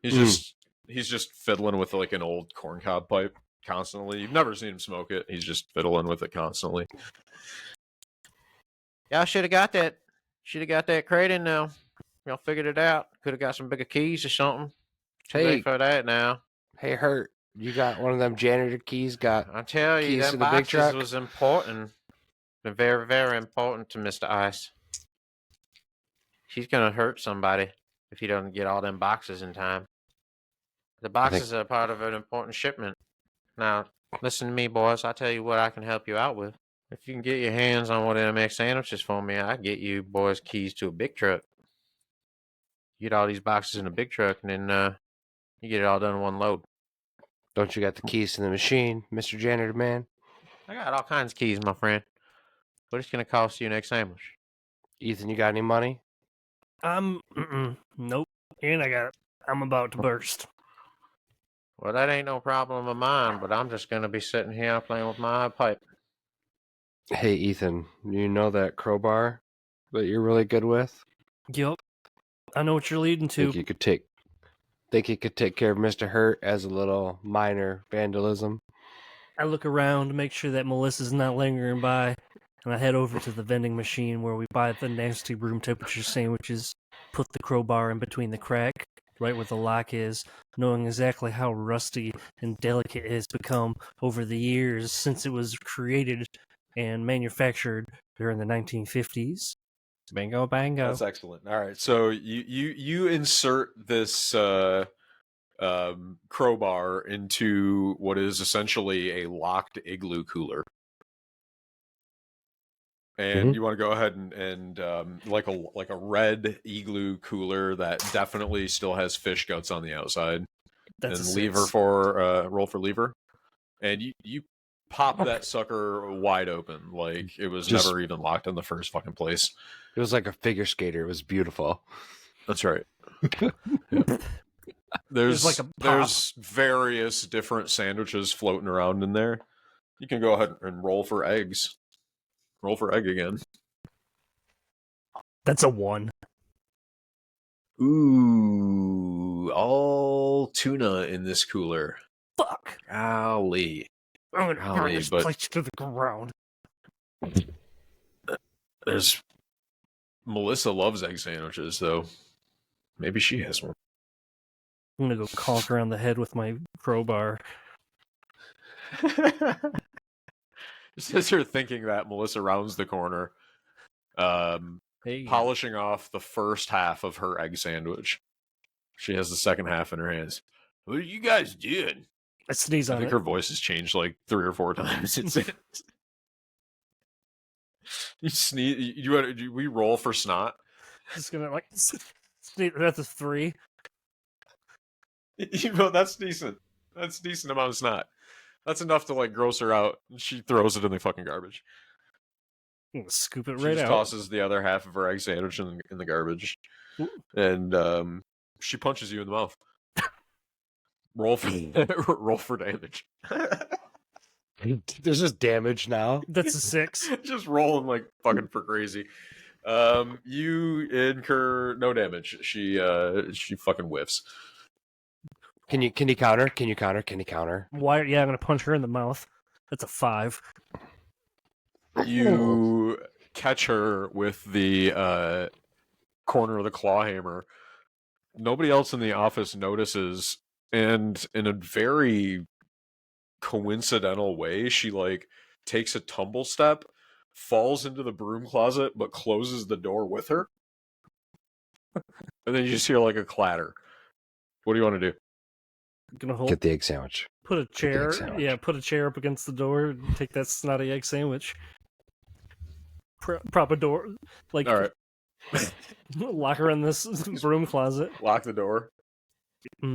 He's just fiddling with an old corncob pipe constantly. You've never seen him smoke it. He's just fiddling with it constantly. Y'all should have got that. Should have got that crate in now. Y'all figured it out. Could have got some bigger keys or something. Too Hey. late for that now. Hey, Hurt, you got one of them janitor keys? I tell you, Keys that to the big boxes truck? was important. They're very, very important to Mr. Ice. She's gonna hurt somebody if he doesn't get all them boxes in time. The boxes are part of an important shipment. Now, listen to me, boys. I'll tell you what I can help you out with. If you can get your hands on one of them egg sandwiches for me, I get you boys keys to a big truck. You get all these boxes in a big truck, and then you get it all done in one load. Don't you got the keys to the machine, Mr. Janitor Man? I got all kinds of keys, my friend. But it's gonna cost you an egg sandwich. Ethan, you got any money? Nope. And I'm about to burst. Well, that ain't no problem of mine, but I'm just gonna be sitting here playing with my pipe. Hey, Ethan, you know that crowbar that you're really good with? Yup. I know what you're leading to. Think you could take care of Mr. Hurt as a little minor vandalism? I look around to make sure that Melissa's not lingering by, and I head over to the vending machine where we buy the nasty room temperature sandwiches, put the crowbar in between the crack, right where the lock is, knowing exactly how rusty and delicate it has become over the years since it was created and manufactured during the 1950s. Bingo, bango. That's excellent. All right, so you insert this crowbar into what is essentially a locked igloo cooler, and you want to go ahead and like a red igloo cooler that definitely still has fish guts on the outside. That's and a lever 6. for roll for lever, and you pop that sucker wide open like it was Just- never even locked in the first fucking place. It was like a figure skater. It was beautiful. That's right. Yeah. There's like a pop. there's various different sandwiches floating around in there. You can go ahead and roll for eggs. Roll for egg again. That's a 1. Ooh, all tuna in this cooler. Fuck! Golly. I'm gonna Golly, burn this but- place to the ground. There's Melissa loves egg sandwiches, though. Maybe she has one. I'm gonna go conk around the head with my crowbar. Just as you're thinking that, Melissa rounds the corner, Hey, polishing off the first half of her egg sandwich. She has the second half in her hands. What are you guys doing? I sneeze I on think it. her voice has changed like 3 or 4 times. You sneeze. We roll for snot. Just gonna like sneeze. That's a 3. You know, that's decent. That's a decent amount of snot. That's enough to like gross her out. She throws it in the fucking garbage. I'm gonna scoop it She right just out. tosses the other half of her egg sandwich in the garbage, and she punches you in the mouth. Roll for roll for damage. There's just damage now. That's a 6. Just rolling like fucking for crazy. You incur no damage. She fucking whiffs. Can you counter? Can you counter? Why? Yeah, I'm gonna punch her in the mouth. That's a 5. You catch her with the corner of the claw hammer. Nobody else in the office notices, and in a very coincidental way, she like takes a tumble step, falls into the broom closet, but closes the door with her. And then you just hear like a clatter. What do you want to do? Gonna hold. Get the egg sandwich. Put a chair. sandwich. Yeah, put a chair up against the door. And take that snotty egg sandwich. Prop a door. Like, All right, lock her in this broom closet. lock the door.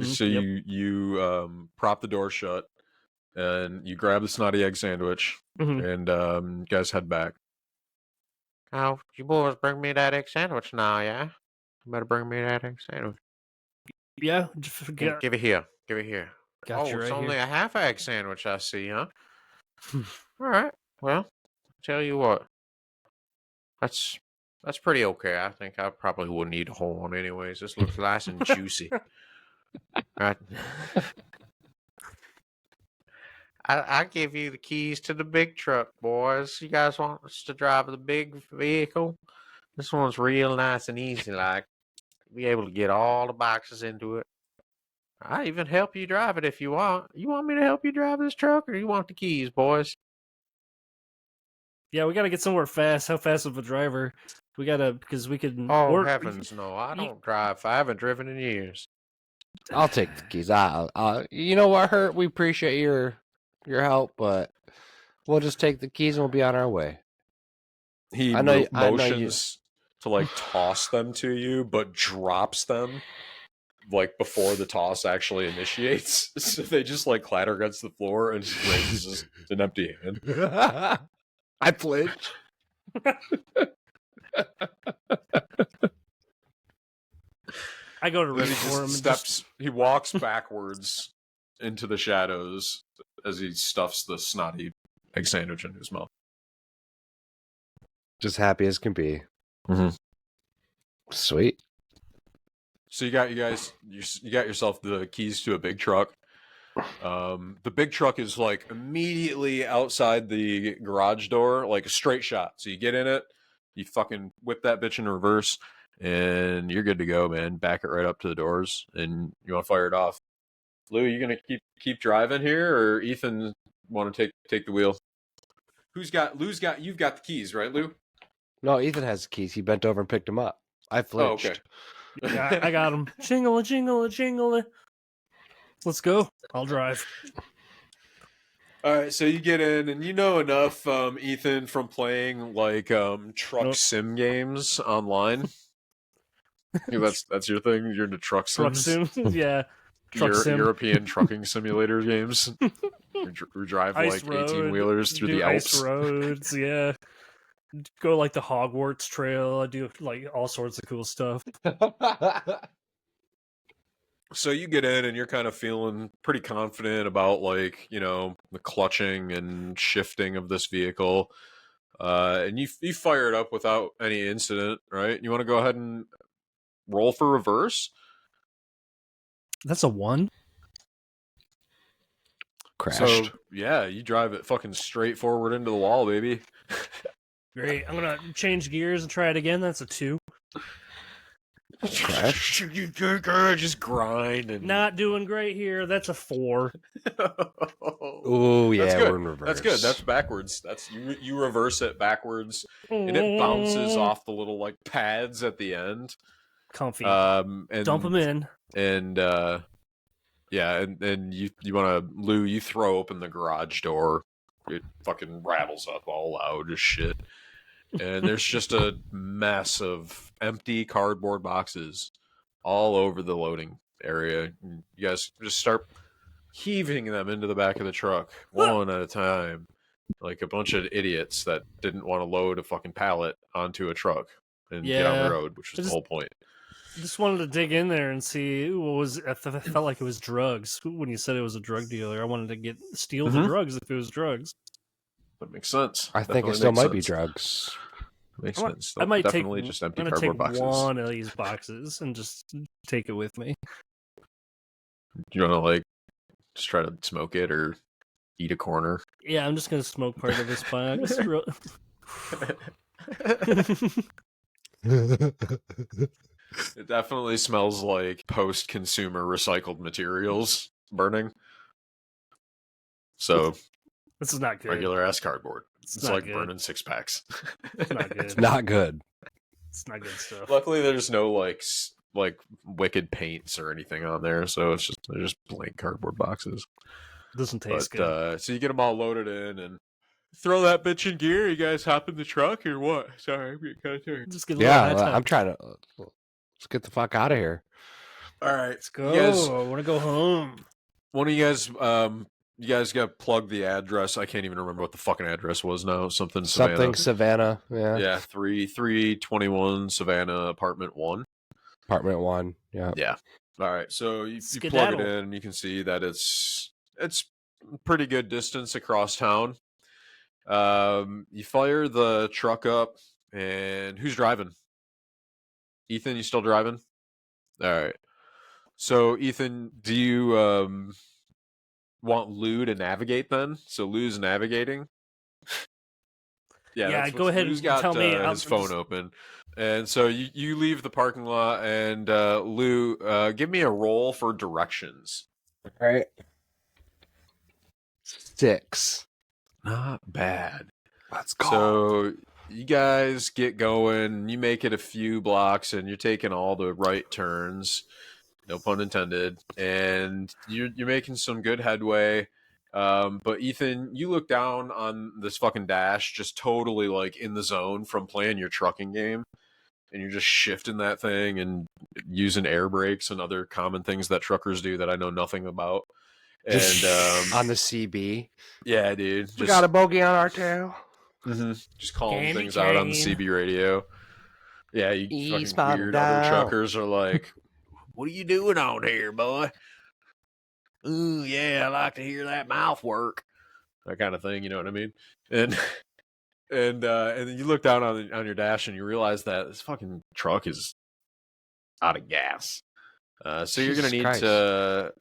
So Yep. you prop the door shut, and you grab the snotty egg sandwich, Mhm. and you guys head back. Oh, you boys bring me that egg sandwich now, yeah? You better bring me that egg sandwich. Yeah, just forget. Give it here. Give it here. Got you it's right only here. a half egg sandwich, I see, huh? All right. Well, tell you what. That's pretty okay. I think I probably wouldn't eat a whole one anyways. This looks nice and juicy. Right. I give you the keys to the big truck, boys. You guys want us to drive the big vehicle? This one's real nice and easy, like be able to get all the boxes into it. I even help you drive it if you want. You want me to help you drive this truck, or you want the keys, boys? Yeah, we gotta get somewhere fast. How fast of a driver? We gotta, because we could. Oh or- heavens, no! I don't drive. I haven't driven in years. I'll take the keys. You know what, Hurt? We appreciate your help, but We'll just take the keys and we'll be on our way. He I know you- motions to like toss them to you, but drops them like before the toss actually initiates. So they just like clatter against the floor and just raises an empty hand. I flinch. I go to Then reach he for just him. And steps. He walks backwards into the shadows as he stuffs the snotty egg sandwich in his mouth. Just happy as can be. Mhm. Sweet. So you got yourself the keys to a big truck. The big truck is like immediately outside the garage door, like a straight shot. So you get in it, you fucking whip that bitch in reverse, and you're good to go, man. Back it right up to the doors, and you want to fire it off. Lou, you gonna keep driving here, or Ethan want to take the wheel? You've got the keys, right, Lou? No, Ethan has the keys. He bent over and picked them up. I flinched. Oh, okay. yeah, I got him. Jingle, jingle, jingle. Let's go. I'll drive. All right, so you get in, and you know enough, Ethan, from playing like truck sim games online. That's your thing. You're into truck Truck sims. sim. Yeah. Truck sim. European trucking simulator games. We drive Ice like 18-wheelers through do the ice Alps. roads, yeah. Go like the Hogwarts trail. I do like all sorts of cool stuff. So you get in and you're kind of feeling pretty confident about like, the clutching and shifting of this vehicle. And you fire it up without any incident, right? You want to go ahead and roll for reverse? That's a 1. Crashed. So, yeah, you drive it fucking straight forward into the wall, baby. Great. I'm gonna change gears and try it again. That's a 2. Crash. Just grind and Not doing great here. That's a 4. Oh yeah, That's good. we're in reverse. That's good. That's backwards. That's you reverse it backwards, and it bounces off the little like pads at the end. Comfy. And Dump them in. and yeah, and you want to Lou, you throw open the garage door. It fucking rattles up all loud as shit. And there's just a mess of empty cardboard boxes all over the loading area. You guys just start heaving them into the back of the truck one at a time, like a bunch of idiots that didn't want to load a fucking pallet onto a truck and get on Yeah. the road, which was the whole point. Just wanted to dig in there and see what was. I felt like it was drugs when you said it was a drug dealer. I wanted to steal the drugs if it was drugs. That makes sense. I think it still might be drugs. Makes I might- sense. I might Definitely take. just empty I'm gonna cardboard take boxes. one of these boxes and just take it with me. You want to like just try to smoke it or eat a corner? Yeah, I'm just gonna smoke part of this box. It definitely smells like post-consumer recycled materials burning. So This is not good. regular ass cardboard. It's not like good. burning 6-packs. It's not good. It's not good. It's not good stuff. Luckily, there's no like wicked paints or anything on there, so they're just blank cardboard boxes. Doesn't taste good. So you get them all loaded in and throw that bitch in gear. You guys hop in the truck or what? Sorry, I'm getting kind of tired. Just get a little Yeah, high time. I'm trying to. Let's get the fuck out of here. All right, Let's go. You guys, I want to go home. one of you guys got to plug the address. I can't even remember what the fucking address was now. Something Savannah. Yeah. Yeah, 321 Savannah, apartment 1. Apartment 1. Yeah. Yeah. All right. So you plug it Skedaddle. in, and you can see that it's pretty good distance across town. You fire the truck up, and who's driving? Ethan, you still driving? All right. So Ethan, do you want Lou to navigate then? So Lou's navigating. Yeah, go ahead Lou's and got tell me. his phone open, and so you leave the parking lot, and Lou, give me a roll for directions. All right. 6. Not bad. Let's So you guys get going. You make it a few blocks, and you're taking all the right turns. No pun intended. And you're making some good headway. But Ethan, you look down on this fucking dash, just totally like in the zone from playing your trucking game, and you're just shifting that thing and using air brakes and other common things that truckers do that I know nothing about. And On the CB. yeah, dude, We got a bogey on our tail. just calling Candy things out on the cane. CB radio. Yeah, you Eastbound fucking and weird other down. truckers are like, "What are you doing on here, boy?" Ooh, yeah, I like to hear that mouth work. That kind of thing, you know what I mean? And and then you look down on your dash and you realize that this fucking truck is out of gas. So you're gonna Jesus need Christ. to,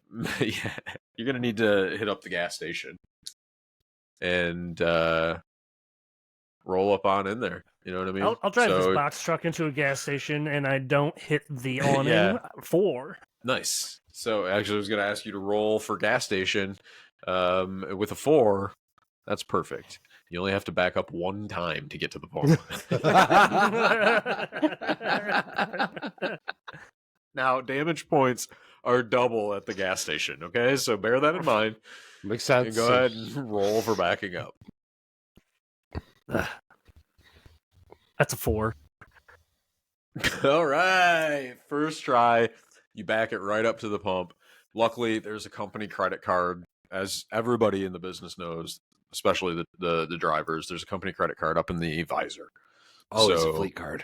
yeah, you're gonna need to hit up the gas station and roll up on in there. You know what I mean? I'll drive So- this box truck into a gas station, and I don't hit the awning. Yeah. 4. Nice. So actually, I was going to ask you to roll for gas station with a 4. That's perfect. You only have to back up one time to get to the pump. Now, damage points are double at the gas station. Okay, so bear that in mind. Makes sense. And go ahead and roll for backing up. That's a 4. All right, first try, you back it right up to the pump. Luckily, there's a company credit card, as everybody in the business knows, especially the drivers. There's a company credit card up in the visor. Oh, it's a So- fleet card.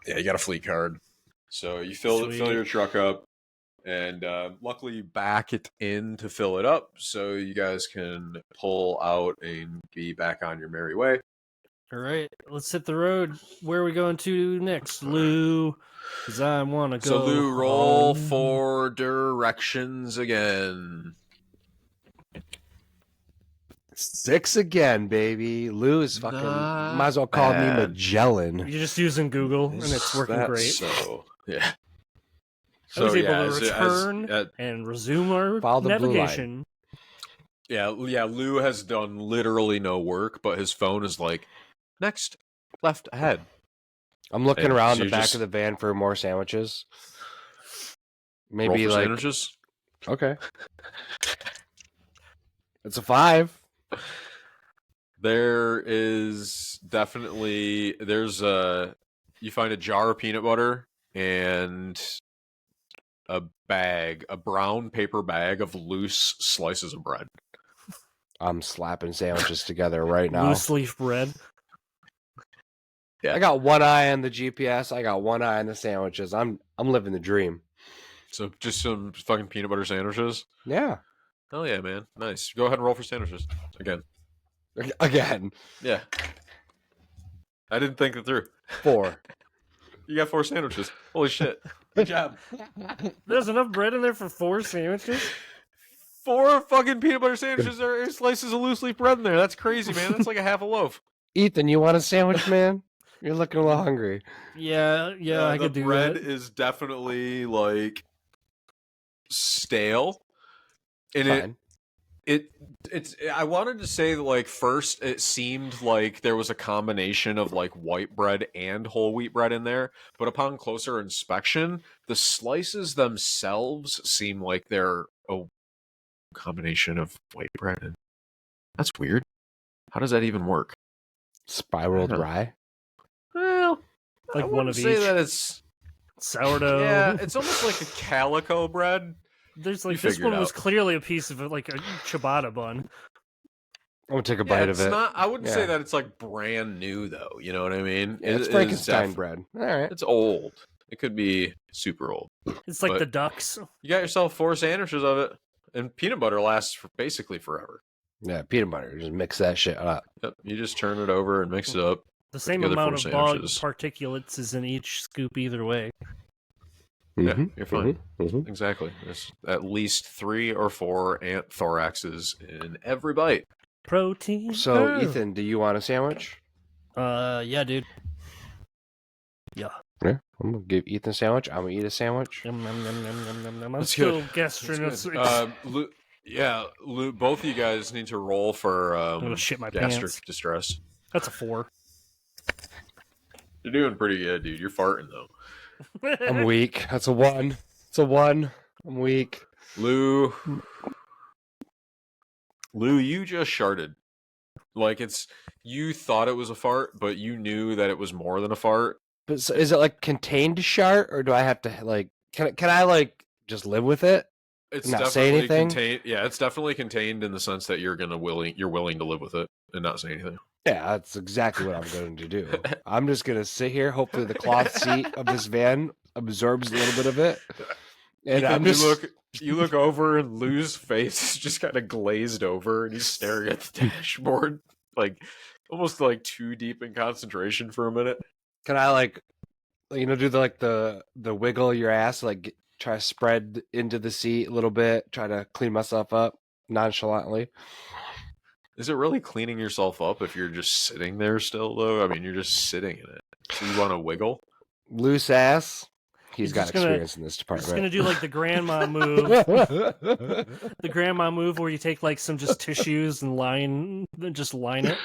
Yeah, you got a fleet card. So you fill Sweet. your truck up, and luckily you back it in to fill it up, so you guys can pull out and be back on your merry way. All right, let's hit the road. Where are we going to next, Lou? Because I want to go. So Lou, roll home. for directions again. 6 again, baby. Lou is fucking. Not might as well call me bad. Magellan. You're just using Google, and it's working That's great. So yeah. I was able to as- return and resume our Follow the blue line. navigation. yeah, Lou has done literally no work, but his phone is like, next, left ahead. I'm looking And around so the you back just- of the van for more sandwiches. Roll Maybe for like sandwiches. okay. It's a 5. There is definitely you find a jar of peanut butter and a brown paper bag of loose slices of bread. I'm slapping sandwiches together right now. Loose leaf bread. Yeah. I got one eye on the GPS. I got one eye on the sandwiches. I'm living the dream. So just some fucking peanut butter sandwiches. Yeah. Hell yeah, man. Nice. Go ahead and roll for sandwiches again. Again. Yeah. I didn't think it through. 4. You got 4 sandwiches. Holy shit. Good job. There's enough bread in there for 4 sandwiches. 4 fucking peanut butter sandwiches or slices of loose leaf bread in there. That's crazy, man. That's like a half a loaf. Ethan, you want a sandwich, man? You're looking a little hungry. Yeah, I could do The bread that. is definitely like stale. And Fine. it's I wanted to say that, like, first it seemed like there was a combination of like white bread and whole wheat bread in there, but upon closer inspection, the slices themselves seem like they're a combination of white bread and that's weird. How does that even work? Spiraled Yeah. rye. Well, Like I one wouldn't of say each. that it's Sourdough. yeah, it's almost like a calico bread. There's you like this figure it one was out. clearly a piece of like a ciabatta bun. I'm gonna take a Yeah, bite of it's it. not. I wouldn't say Yeah. that it's like brand new though. You know what I mean? Yeah, it's It is Frankenstein def- bread. All right. It's old. It could be super old. It's like But- the ducks. You got yourself 4 sandwiches of it, and peanut butter lasts for basically forever. Yeah, peanut butter. Just mix that shit up. Yep. You just turn it over and mix it up. The same together amount 4 of bog sandwiches. particulates is in each scoop either way. Yeah, Mhm, you're fine. mhm. Exactly. There's at least 3 or 4 ant thoraxes in every bite. Protein. So, Oh. Ethan, do you want a sandwich? Yeah, dude. Yeah, I'm gonna give Ethan a sandwich. I'm gonna eat a sandwich. Yum, yum, yum, yum, yum, yum, yum. I'm That's still good. gastrous. Lou, yeah, Lou, both of you guys need to roll for I'm gonna shit my gastric pants. distress. That's a 4. You're doing pretty good, dude. You're farting though. I'm weak. That's a 1. It's a 1. I'm weak. Lou, Lou, you just sharted. Like you thought it was a fart, but you knew that it was more than a fart. But so is it like contained shart, or do I have to like? Can I like just live with it? It's Not say definitely anything? contained. Yeah, it's definitely contained in the sense that you're willing to live with it and not say anything. Yeah, that's exactly what I'm going to do. I'm just going to sit here. Hopefully, the cloth seat of this van absorbs a little bit of it. And Ethan, I'm just you look over and Lou's face is just kind of glazed over, and he's staring at the dashboard, like almost like too deep in concentration for a minute. Can I like, do the wiggle your ass, like try to spread into the seat a little bit, try to clean myself up nonchalantly. Is it really cleaning yourself up if you're just sitting there still, though? I mean, you're just sitting in it. So you want to wiggle? Loose ass. He's got just gonna- experience in this department. Just gonna do like the grandma move. The grandma move where you take like some just tissues and line it.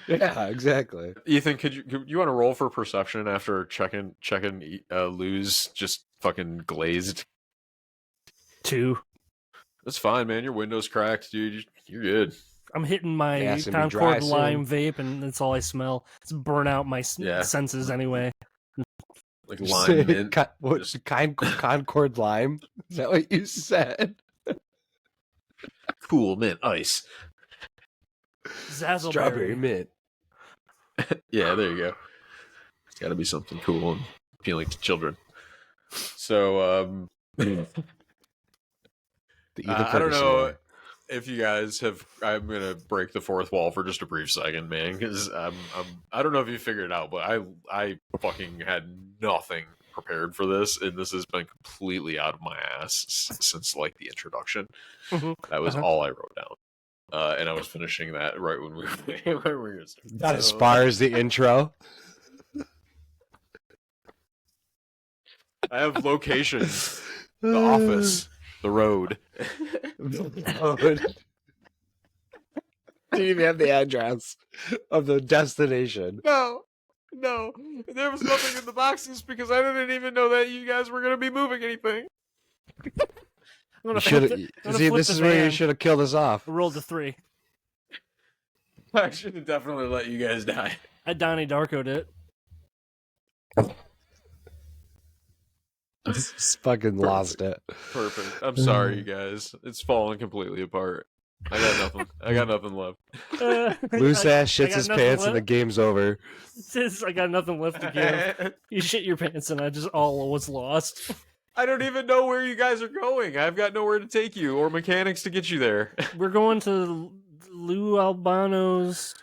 Yeah, exactly. Ethan, could you want to roll for perception after checking Lou's just fucking glazed? 2. That's fine, man. Your window's cracked, dude. You're good. I'm hitting my Yeah, it's gonna be dry Concord soon. lime vape, and that's all I smell. It's burn out my Yeah. senses anyway. Like lime mint. Concord lime? Is that what you said? Cool mint ice. Zazzleberry. Strawberry mint. Yeah, there you go. It's got to be something cool and appealing to children. So, I don't know if you guys have. I'm gonna break the fourth wall for just a brief second, man, because I don't know if you figured it out, but I fucking had nothing prepared for this, and this has been completely out of my ass since like the introduction. That was all I wrote down, and I was finishing that right when we were Not as far as the intro. I have locations, the office, the road. Do you even have the address of the destination? No, there was nothing in the boxes because I didn't even know that you guys were going to be moving anything. You should. See, this is where you should have killed us off. Rolled a 3. I should have definitely let you guys die. I Donnie Darko'd it. Just fucking lost it. Perfect. I'm sorry, you guys. It's falling completely apart. I got nothing left. Loose ass I shits got his nothing pants and the left. game's over. I got nothing left to give. You shit your pants and I just all was lost. I don't even know where you guys are going. I've got nowhere to take you or mechanics to get you there. We're going to Lou Albano's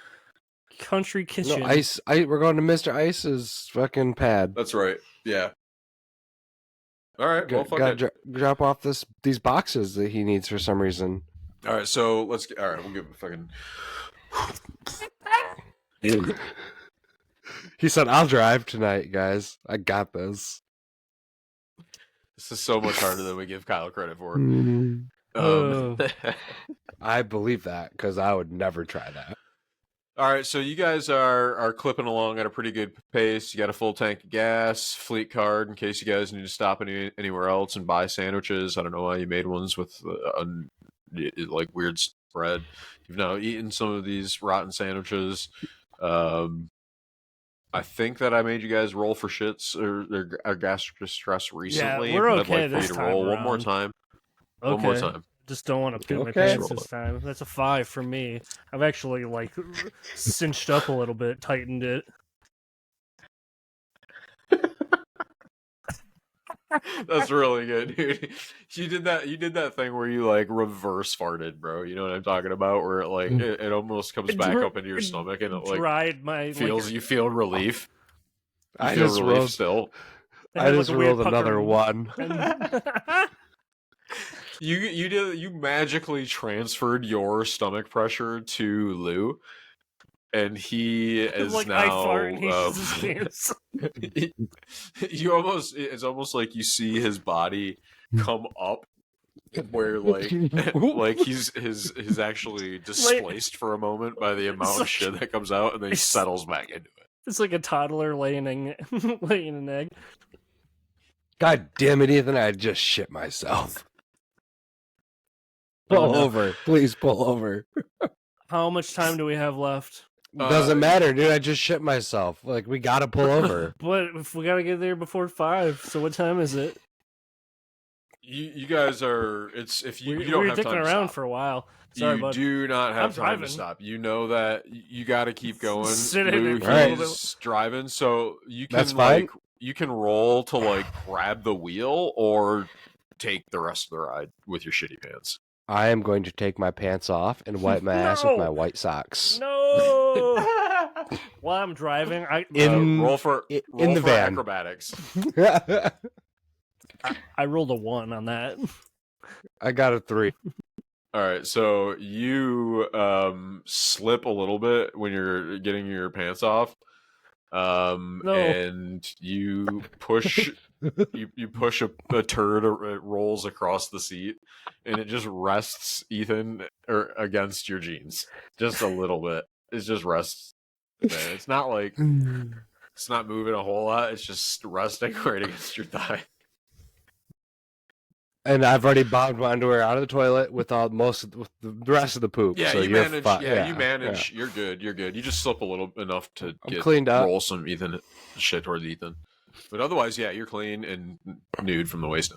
country kitchen. No, we're going to Mr. Ice's fucking pad. That's right. Yeah. All right. Well, fuck it. Drop off these boxes that he needs for some reason. All right. So let's get. All right. We'll give him a fucking. He said, "I'll drive tonight, guys. I got this." This is so much harder than we give Kyle credit for. I believe that because I would never try that. All right, so you guys are clipping along at a pretty good pace. You got a full tank of gas, fleet card in case you guys need to stop anywhere else and buy sandwiches. I don't know why you made ones with like weird bread. You've now eaten some of these rotten sandwiches. I think that I made you guys roll for shits or gastric distress recently. Yeah, we're but okay I'd like this for you to time roll one more around. time. Okay. One more time. Just don't want to poop my Okay. pants this time. That's a 5 for me. I've actually like cinched up a little bit, tightened it. That's really good, dude. You did that thing where you like reverse farted, bro. You know what I'm talking about? Where it like it almost comes back up into your stomach and it like dried my you feel relief. You I feel just relief rolled. still. I just rolled another one. You magically transferred your stomach pressure to Lou, and he is like now. I fart and he shits his pants. It's almost like you see his body come up, where like he's actually displaced for a moment by the amount of shit that comes out, and then he settles back into it. It's like a toddler laying an egg. God damn it, Ethan! I just shit myself. Pull no. over. Please pull over. How much time do we have left? Doesn't matter, dude. I just shit myself. Like, we gotta pull over. But if we gotta get there before 5, so what time is it? You guys are. It's if you We don't were have time dicking to around stop. for a while. Sorry, You bud. do not have I'm time driving. to stop. You know that you got to keep going. Sit in Lou, it for a little he's driving, so you can That's fine. you can roll to like grab the wheel or take the rest of the ride with your shitty pants. I am going to take my pants off and wipe my ass with No. my white socks. No. While I'm driving, Roll for in roll the for van. acrobatics. I rolled a 1 on that. I got a 3. All right, so you slip a little bit when you're getting your pants off, No. and you push you push a turd, it rolls across the seat, and it just rests Ethan against your jeans, just a little bit. It just rests there. It's not like it's not moving a whole lot. It's just resting right against your thigh. And I've already bobbed my underwear out of the toilet with the rest of the poop. Yeah, so you you're manage. fine. Yeah, you manage. You're good. You're good. You just slip a little enough to I'm cleaned up. roll some Ethan shit towards Ethan, but otherwise, yeah, you're clean and nude from the waist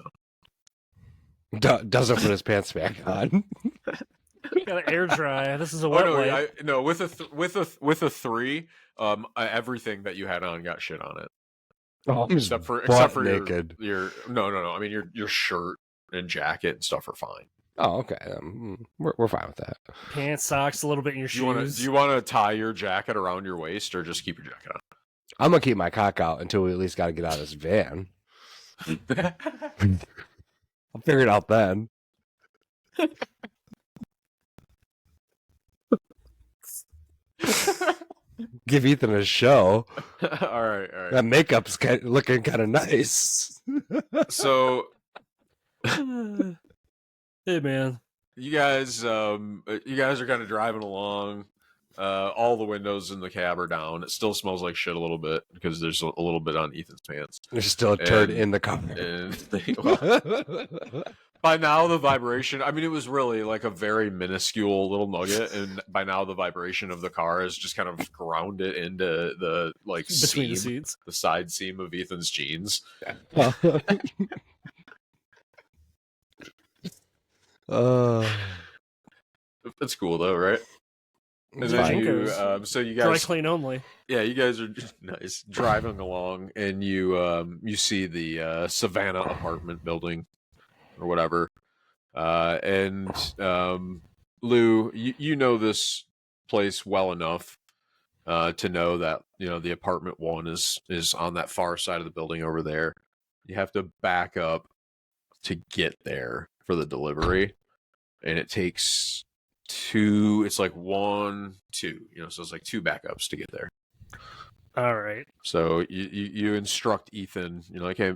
down. Doesn't put his pants back on. Gotta air dry. This is a Oh wet no, wipe. no. With a 3, everything that you had on got shit on it, Oh, I'm except for naked. your no. I mean your shirt and jacket and stuff are fine. Oh, okay. We're fine with that. Pants, socks, a little bit in your shoes. Do you want to tie your jacket around your waist or just keep your jacket on? I'm gonna keep my cock out until we at least got to get out of this van. I'll figure it out then. Give Ethan a show. all right. That makeup's looking kind of nice. So Hey, man. you guys are kind of driving along. All the windows in the cab are down. It still smells like shit a little bit because there's a little bit on Ethan's pants. There's still a turd And- in the car. And by now the vibration, I mean, it was really like a very minuscule little nugget, and by now the vibration of the car has just kind of ground it into the like Between the seam, seats. the side seam of Ethan's jeans. It's cool though, right? And It's then fine. you, so you Dry guys, clean only. yeah, you guys are just nice driving along, and you see the Savannah apartment building or whatever, and Lou, you know this place well enough to know that the apartment 1 is on that far side of the building over there. You have to back up to get there for the delivery, and it takes 2. It's like 1, 2. So it's like 2 backups to get there. All right. So you instruct Ethan. You're like, hey,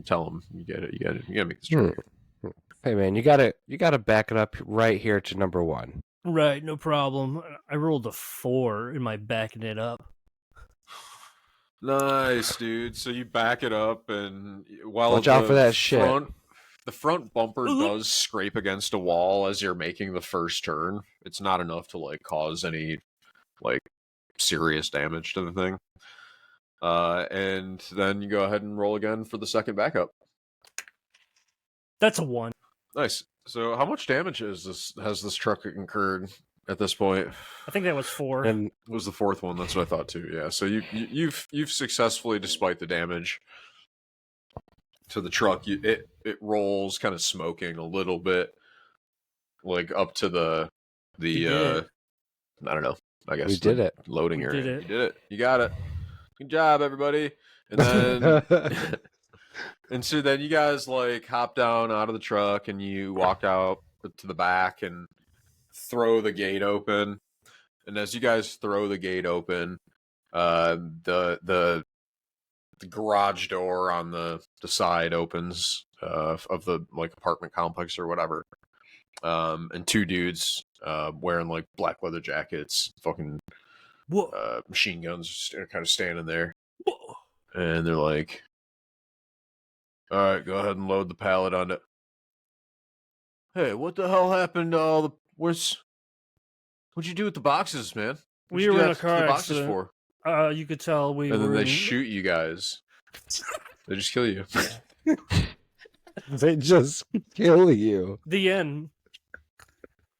tell him you get it. You gotta make this trip. Hey man, you gotta back it up right here to number 1. Right, no problem. I rolled a 4 in my backing it up. Nice, dude. So you back it up, and while Watch out for that shit. The front bumper does scrape against a wall as you're making the first turn. It's not enough to like cause any like serious damage to the thing. And then you go ahead and roll again for the second backup. That's a 1. Nice. So how much damage has this truck incurred at this point? I think that was 4. And It was the 4th one. That's what I thought too. Yeah. So you've successfully, despite the damage to the truck, it rolls kind of smoking a little bit, like up to the I don't know. I guess we did it. loading We area. did it. You did it. You got it. Good job, everybody. And then and so then you guys like hop down out of the truck and you walk out to the back and throw the gate open. And as you guys throw the gate open, the garage door on the side opens of the like apartment complex or whatever. And 2 dudes wearing like black leather jackets, fucking Whoa. machine guns, just kind of standing there. Whoa. And they're like, all right, go ahead and load the pallet onto. Hey, what the hell happened to all the... What'd you do with the boxes, man? We What'd you were do in a that- car the boxes accident. for? You could tell we And were then they in shoot you guys. They just kill you. They just kill you. the end.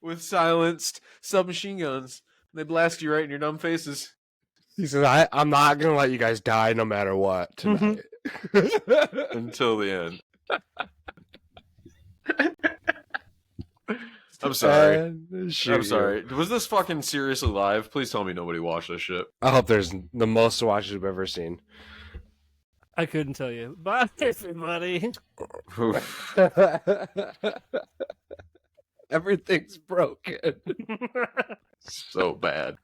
With silenced submachine guns. They blast you right in your dumb faces. He says, I'm not going to let you guys die no matter what tonight. Until the end. I'm sorry. And shoot I'm sorry. you. Was this fucking seriously live? Please tell me nobody watched this shit. I hope there's the most watches I've ever seen. I couldn't tell you. Bye, everybody. Oof. Everything's broken. So bad.